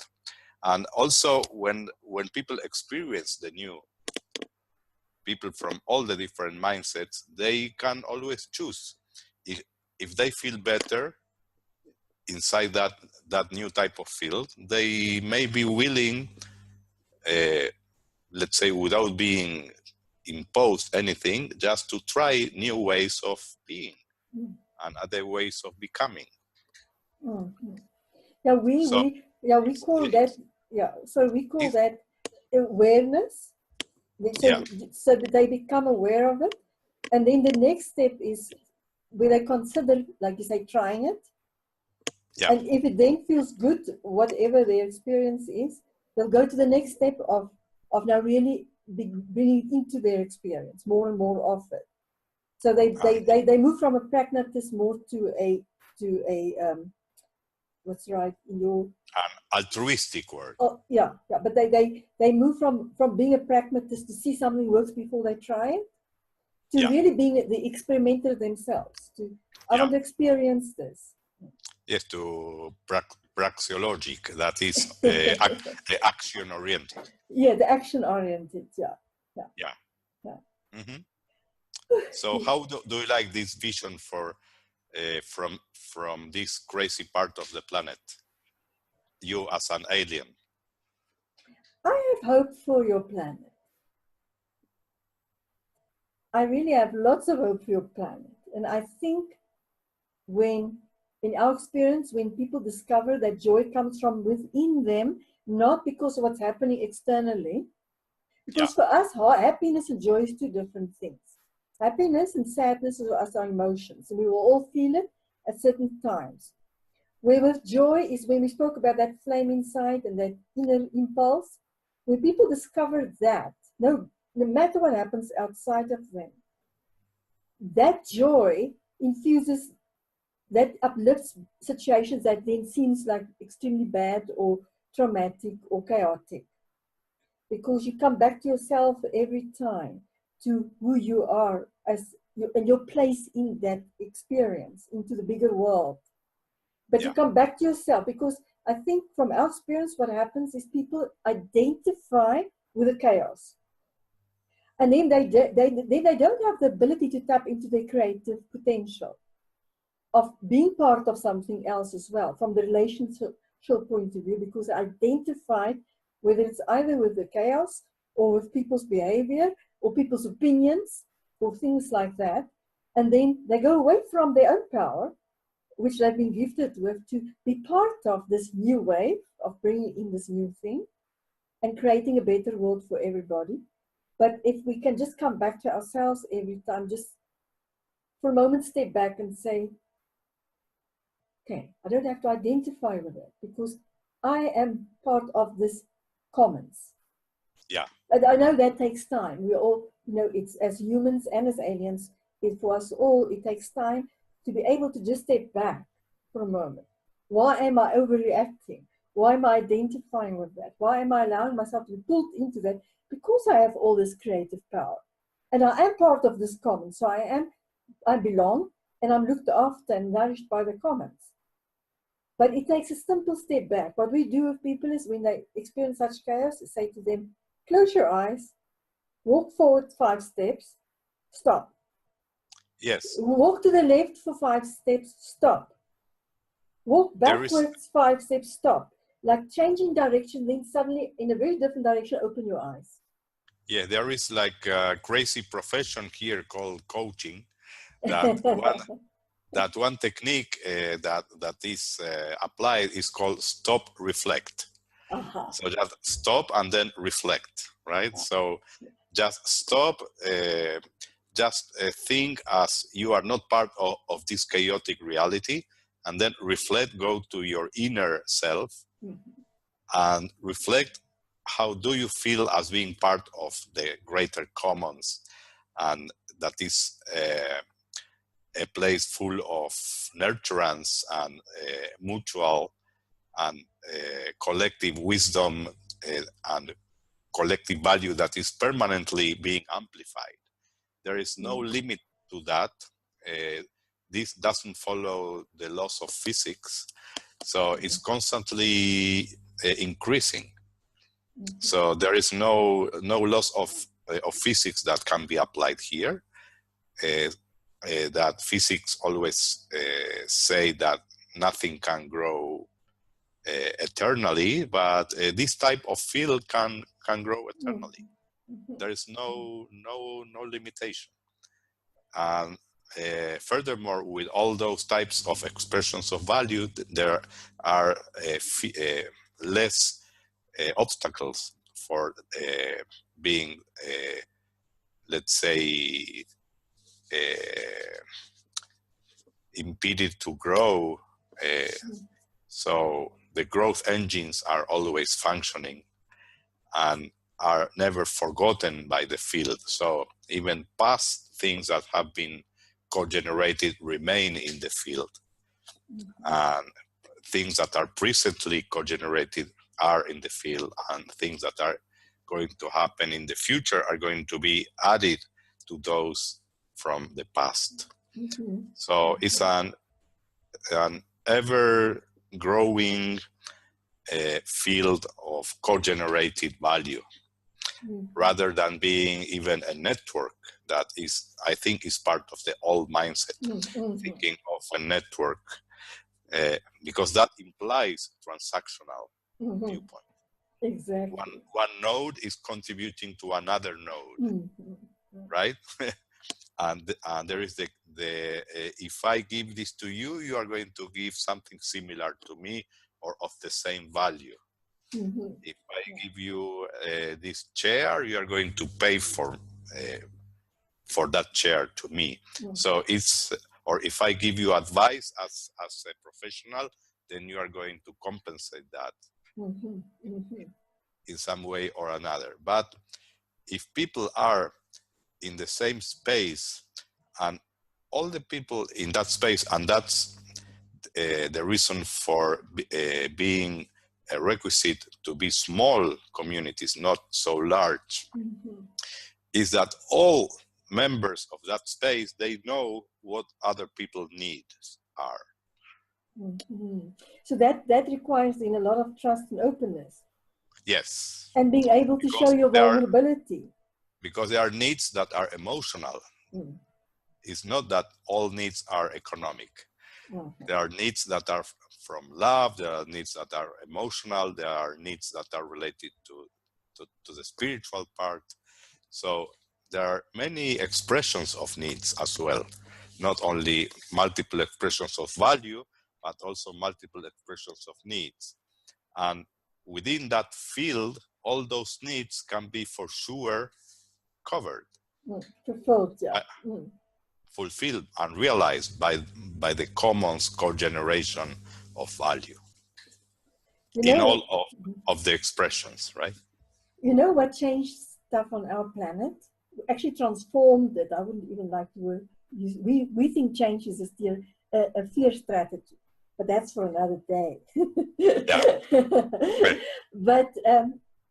And also when people experience the new, people from all the different mindsets, they can always choose. If they feel better inside that new type of field, they may be willing, let's say, without being imposed anything, just to try new ways of being and other ways of becoming. Yeah, we call that, so we call that awareness. So that they become aware of it. And then the next step is where they consider, like you say, trying it. Yeah. And if it then feels good, whatever their experience is, they'll go to the next step of now really bringing into their experience more and more of it. So they move from a pragmatist more to a what's right in your altruistic word. Oh yeah, but they move from being a pragmatist to see something works before they try it, to really being the experimenter themselves. I want to experience this. Yes, to praxeologic, that is action oriented. Yeah, the action oriented. Yeah. Mm-hmm. So how do you like this vision for from this crazy part of the planet, you as an alien? I have hope for your planet. I really have lots of hope for your planet. And I think in our experience, when people discover that joy comes from within them, not because of what's happening externally, because for us, happiness and joy is two different things. Happiness and sadness are our emotions, and we will all feel it at certain times. Where with joy is when we spoke about that flame inside and that inner impulse. When people discover that, no matter what happens outside of them, that joy infuses, that uplifts situations that then seems like extremely bad or traumatic or chaotic. Because you come back to yourself every time, to who you are and your place in that experience, into the bigger world. But you come back to yourself, because I think from our experience, what happens is people identify with the chaos. And then they don't have the ability to tap into their creative potential of being part of something else as well, from the relationship point of view, because they identify, whether it's either with the chaos or with people's behavior or people's opinions or things like that. And then they go away from their own power, which they've been gifted with, to be part of this new wave of bringing in this new thing and creating a better world for everybody. But if we can just come back to ourselves every time, just for a moment step back and say, okay, I don't have to identify with it because I am part of this commons. Yeah. But I know that takes time. We all, it's as humans and as aliens, for us all, it takes time to be able to just step back for a moment. Why am I overreacting? Why am I identifying with that? Why am I allowing myself to be pulled into that? Because I have all this creative power. And I am part of this commons. So I belong, and I'm looked after and nourished by the commons. But it takes a simple step back. What we do with people is when they experience such chaos, say to them, close your eyes, walk forward 5 steps, stop. Yes. Walk to the left for 5 steps, stop. Walk backwards 5 steps, stop. Like changing direction, then suddenly in a very different direction, open your eyes. Yeah, there is like a crazy profession here called coaching. That one technique that is applied is called stop, reflect. So just stop and then reflect, right? So just stop, just think as you are not part of this chaotic reality, and then reflect, go to your inner self and reflect, how do you feel as being part of the greater commons, and that is a place full of nurturance and mutual and collective wisdom and collective value that is permanently being amplified. There is no limit to that. this doesn't follow the laws of physics, so it's constantly increasing. So there is no laws of physics that can be applied here. That physics always say that nothing can grow eternally, but this type of field can grow eternally. There is no limitation. And furthermore, with all those types of expressions of value, there are less obstacles for being, let's say, impeded to grow. So the growth engines are always functioning and are never forgotten by the field. So even past things that have been co-generated remain in the field. And things that are presently co-generated are in the field, and things that are going to happen in the future are going to be added to those from the past. So it's an ever growing field of co-generated value, rather than being even a network that is, I think, is part of the old mindset, thinking of a network, because that implies transactional viewpoint. Exactly. One node is contributing to another node, right? And there is the if I give this to you, you are going to give something similar to me or of the same value. If I give you this chair, you are going to pay for that chair to me. So it's, or if I give you advice as a professional, then you are going to compensate that in some way or another. But if people are in the same space, and all the people in that space, and that's the reason for being a requisite to be small communities, not so large, is that all members of that space, they know what other people's needs are. So that requires in a lot of trust and openness. Yes. And being able to show your vulnerability. Because there are needs that are emotional. It's not that all needs are economic. There are needs that are from love, there are needs that are emotional, there are needs that are related to the spiritual part. So there are many expressions of needs as well, not only multiple expressions of value, but also multiple expressions of needs. And within that field, all those needs can be for sure covered. Fulfilled, yeah. Fulfilled and realized by the commons co-generation of value in all of the expressions, right? You know what changed stuff on our planet? We actually transformed it. I wouldn't even like to use, we think change is a fear strategy, but that's for another day. But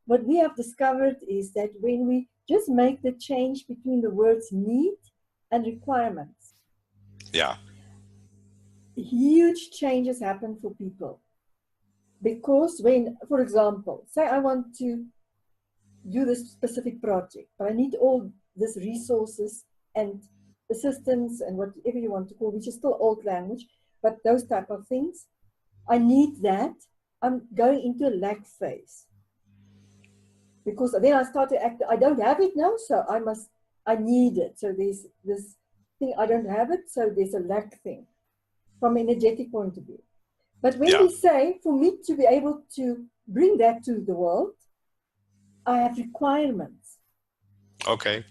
what we have discovered is that when we just make the change between the words need and requirements, huge changes happen for people. Because when, for example, say I want to do this specific project, but I need all these resources and assistance and whatever you want to call, which is still old language, but those type of things, I need that. I'm going into a lack phase. Because then I start to act, I don't have it now, so I need it. So there's this thing, I don't have it, so there's a lack thing from an energetic point of view. But when we say, for me to be able to bring that to the world, I have requirements. Okay.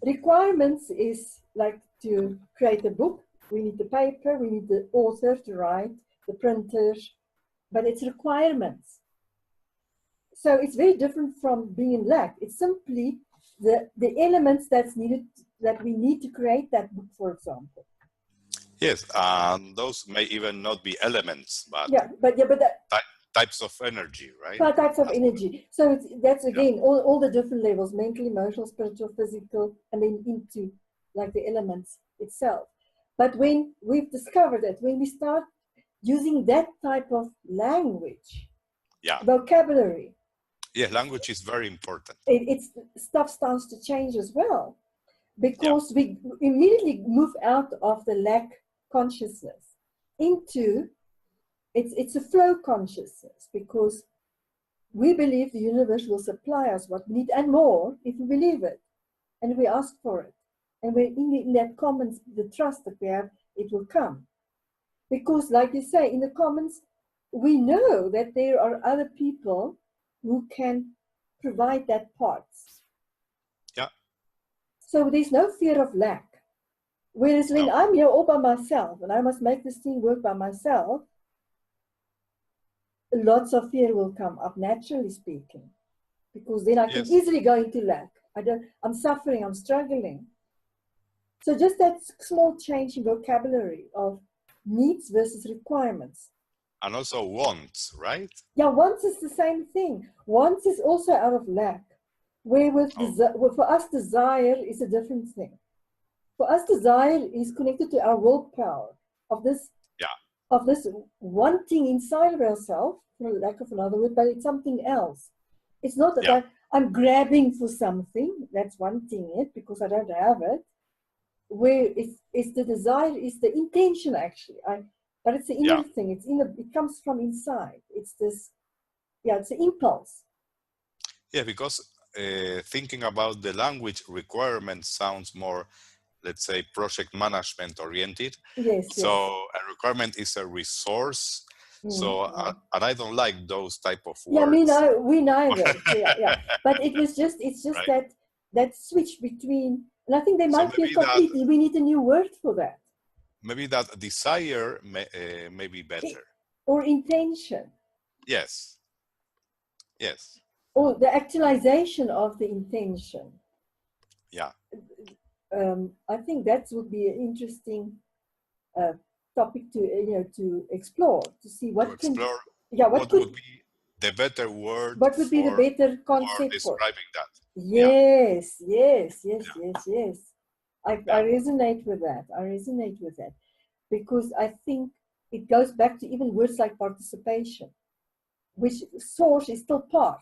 Requirements is like to create a book. We need the paper, we need the author to write, the printers, but it's requirements. So it's very different from being in lack. It's simply the elements that's needed, that we need to create that book, for example. Yes, those may even not be elements, but types of energy, right? Types of energy. So that's again all the different levels: mental, emotional, spiritual, physical, and then into like the elements itself. But when we've discovered that, when we start using that type of language, vocabulary, language is very important. Stuff starts to change as well, because we immediately move out of the lack consciousness into it's a flow consciousness, because we believe the universe will supply us what we need and more if we believe it and we ask for it, and we're in that commons, the trust that we have, it will come. Because like you say, in the commons, we know that there are other people who can provide that parts. Yeah. So there's no fear of lack. Whereas when I'm here all by myself and I must make this thing work by myself, lots of fear will come up, naturally speaking, because then I can easily go into lack. I'm suffering, I'm struggling. So just that small change in vocabulary of needs versus requirements. And also wants, right? Yeah, wants is the same thing. Wants is also out of lack. Where for us, desire is a different thing. For us, desire is connected to our willpower of this wanting inside of ourselves, for lack of another word, but it's something else. It's not that I'm grabbing for something, that's wanting it because I don't have it. Where it's the desire, is the intention actually. But it's the inner thing. It comes from inside. It's this, it's an impulse. Yeah, because thinking about the language requirement sounds more, let's say, project management oriented. Yes. So a requirement is a resource. So, and I don't like those type of words. Yeah, we neither. But it's just right. that switch between, and I think they might be completely, we need a new word for that. Maybe that desire may be better. Or intention. Yes. Yes. Or the actualization of the intention. Yeah. I think that would be an interesting topic to explore, to see what would be the better word. What would be the better concept for describing that? Yes. I resonate with that. Because I think it goes back to even words like participation, which source is still part.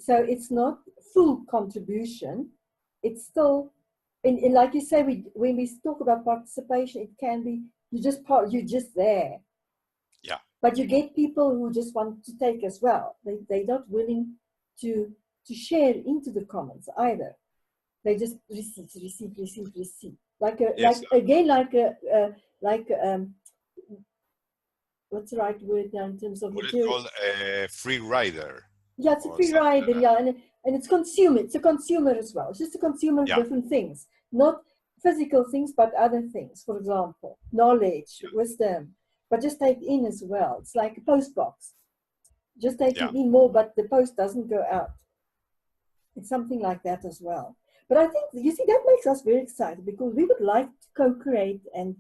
So it's not full contribution. It's still, and like you say, when we talk about participation, it can be you're just there. Yeah. But you get people who just want to take as well. They're not willing to share into the commons either. They just receive. Like what's the right word now in terms of material? What is called a free rider. Yeah, it's a free rider. And it's consumer. It's a consumer as well. It's just a consumer of different things, not physical things, but other things. For example, knowledge, wisdom, but just take in as well. It's like a post box. Just taking in more, but the post doesn't go out. It's something like that as well. But I think, you see, that makes us very excited, because we would like to co-create and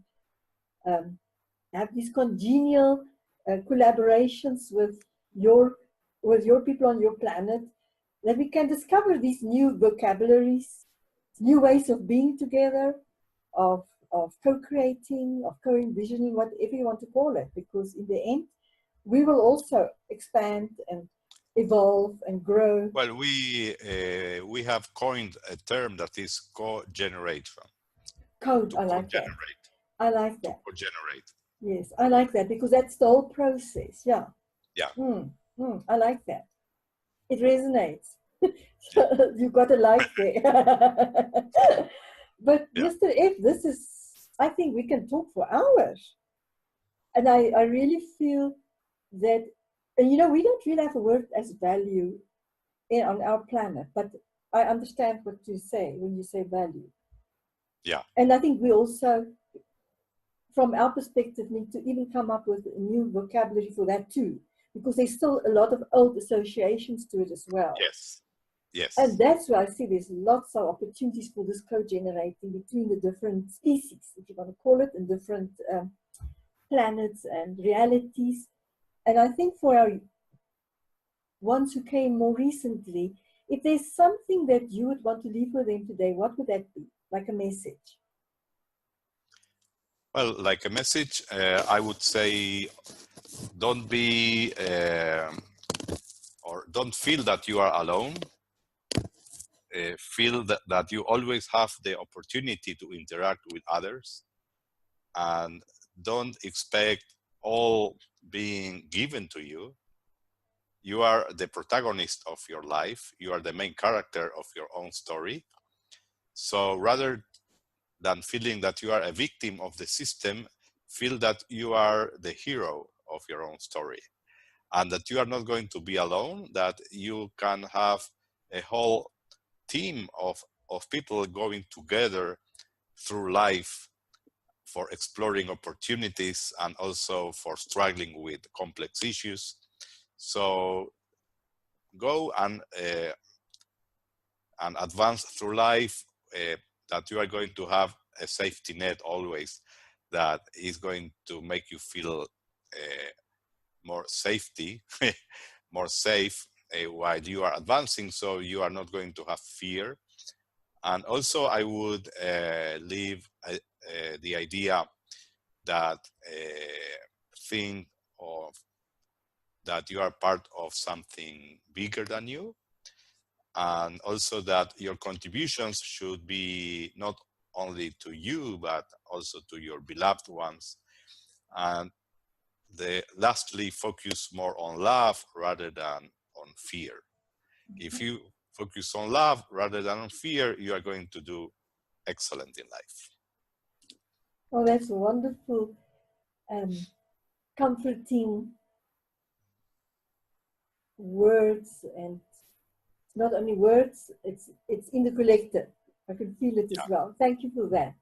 have these congenial collaborations with your people on your planet, that we can discover these new vocabularies, new ways of being together, of co-creating, of co-envisioning, whatever you want to call it, because in the end, we will also expand and evolve and grow. Well, we have coined a term that is co-generation. I like that. I like that. Co-generate. Yes, I like that, because that's the whole process. Yeah. I like that. It resonates. You've got a life there. But Mr. F, I think we can talk for hours. And I really feel that, and we don't really have a word as value on our planet, but I understand what you say when you say value. Yeah. And I think we also, from our perspective, need to even come up with a new vocabulary for that too, because there's still a lot of old associations to it as well. Yes. And that's where I see there's lots of opportunities for this co-generating between the different species, if you want to call it, and different planets and realities. And I think for our ones who came more recently, if there's something that you would want to leave with them today, what would that be? Like a message? Well, like a message, I would say don't be or don't feel that you are alone. Feel that you always have the opportunity to interact with others, and don't expect all being given to you. You are the protagonist of your life. You are the main character of your own story. So rather than feeling that you are a victim of the system, feel that you are the hero of your own story, and that you are not going to be alone, that you can have a whole team of people going together through life for exploring opportunities and also for struggling with complex issues. So go and advance through life, that you are going to have a safety net always that is going to make you feel more safety, more safe while you are advancing, so you are not going to have fear. And also I would leave the idea that think of that you are part of something bigger than you, and also that your contributions should be not only to you but also to your beloved ones. And lastly, focus more on love rather than on fear. If you focus on love rather than on fear, you are going to do excellent in life. Oh, that's wonderful, comforting words, and not only words, it's in the collective. I can feel it as well. Thank you for that.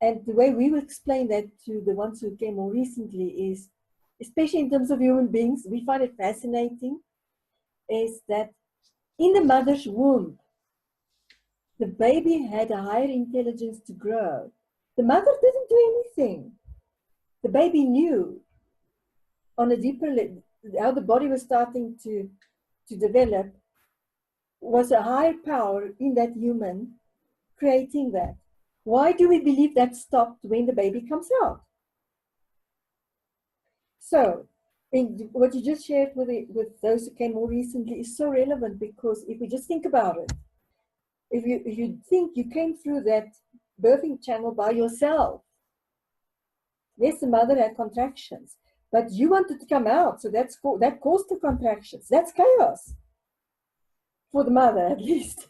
And the way we will explain that to the ones who came more recently is, especially in terms of human beings, we find it fascinating, is that in the mother's womb, the baby had a higher intelligence to grow. The mother didn't do anything. The baby knew on a deeper level how the body was starting to develop, was a higher power in that human creating that. Why do we believe that stopped when the baby comes out? So, what you just shared with those who came more recently is so relevant, because if we just think about it, if you think you came through that birthing channel by yourself, yes, the mother had contractions, but you wanted to come out, so that caused the contractions. That's chaos for the mother, at least.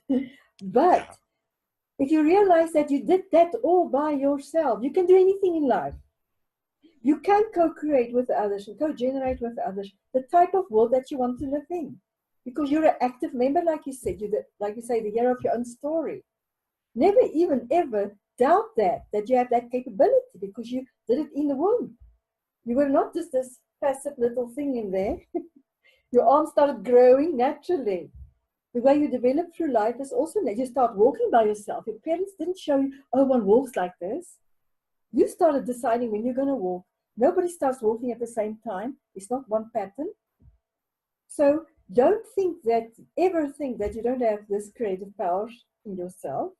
But if you realize that you did that all by yourself, you can do anything in life. You can co-create with others and co-generate with others the type of world that you want to live in, because you're an active member, like you said. Like you say, the hero of your own story. Never even ever doubt that you have that capability, because you did it in the womb. You were not just this passive little thing in there. Your arms started growing naturally. The way you develop through life is also that you start walking by yourself. Your parents didn't show you, oh, one walks like this. You started deciding when you're going to walk. Nobody starts walking at the same time. It's not one pattern. So don't ever think that you don't have this creative power in yourself.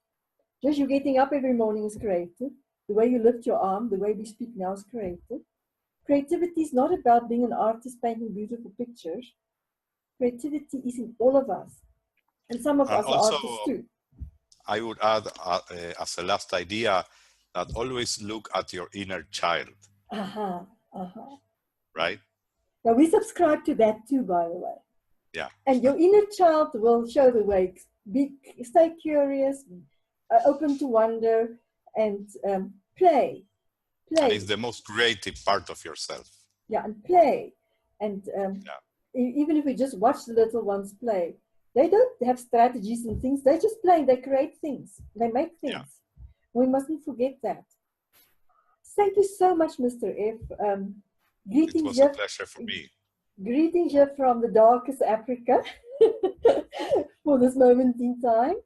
Just you getting up every morning is creative. The way you lift your arm, the way we speak now is creative. Creativity is not about being an artist painting beautiful pictures. Creativity is in all of us. And some of us are artists too. I would add as a last idea that always look at your inner child. Right? Now we subscribe to that too, by the way. Yeah. And your inner child will show the way. Stay curious, open to wonder, and play. And it's the most creative part of yourself. Yeah, and play. And even if we just watch the little ones play, they don't have strategies and things. They just play. They create things. They make things. Yeah. We mustn't forget that. Thank you so much, Mr. F. Greetings. It was a pleasure for me. Greetings here from the darkest Africa for this moment in time.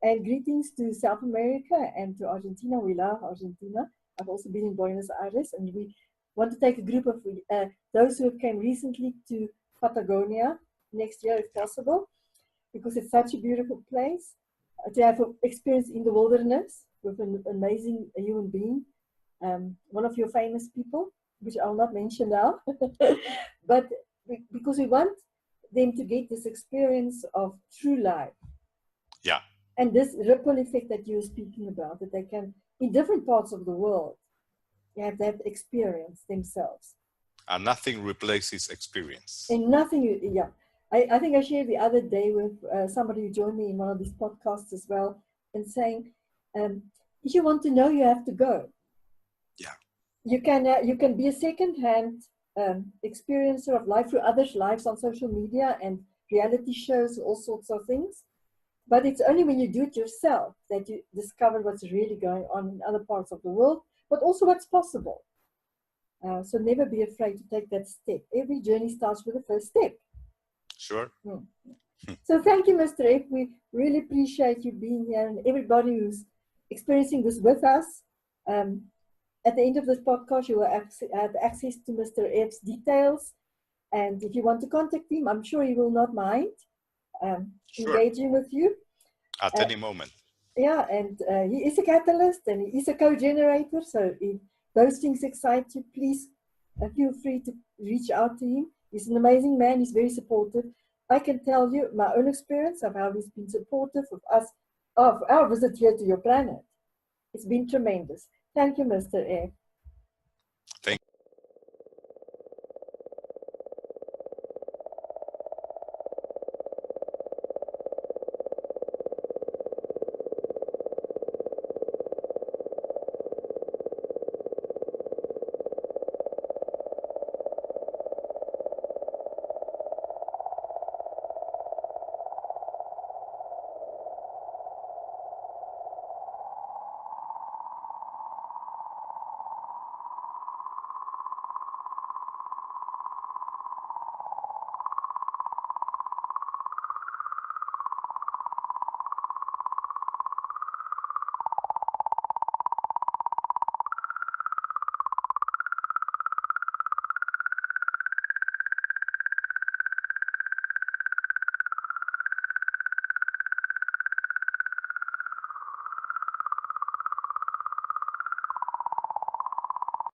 And greetings to South America and to Argentina. We love Argentina. I've also been in Buenos Aires, and we want to take a group of those who came recently to Patagonia next year, if possible, because it's such a beautiful place to have experience in the wilderness with an amazing human being. one of your famous people, which I'll not mention now, but because we want them to get this experience of true life. Yeah. And this ripple effect that you're speaking about, that they can, in different parts of the world, have that experience themselves. And nothing replaces experience. And nothing, yeah. I think I shared the other day with somebody who joined me in one of these podcasts as well, and saying, if you want to know, you have to go. Yeah. You can be a second-hand experiencer of life through others' lives on social media and reality shows, all sorts of things. But it's only when you do it yourself that you discover what's really going on in other parts of the world, but also what's possible. So never be afraid to take that step. Every journey starts with the first step. Sure. So thank you, Mr. F. We really appreciate you being here and everybody who's experiencing this with us. At the end of this podcast, you will have access to Mr. F's details. And if you want to contact him, I'm sure he will not mind engaging with you. At any moment. Yeah, and he is a catalyst and he is a co-generator. So if those things excite you, please feel free to reach out to him. He's an amazing man. He's very supportive. I can tell you my own experience of how he's been supportive of us, of our visit here to your planet. It's been tremendous. Thank you, Mr. F.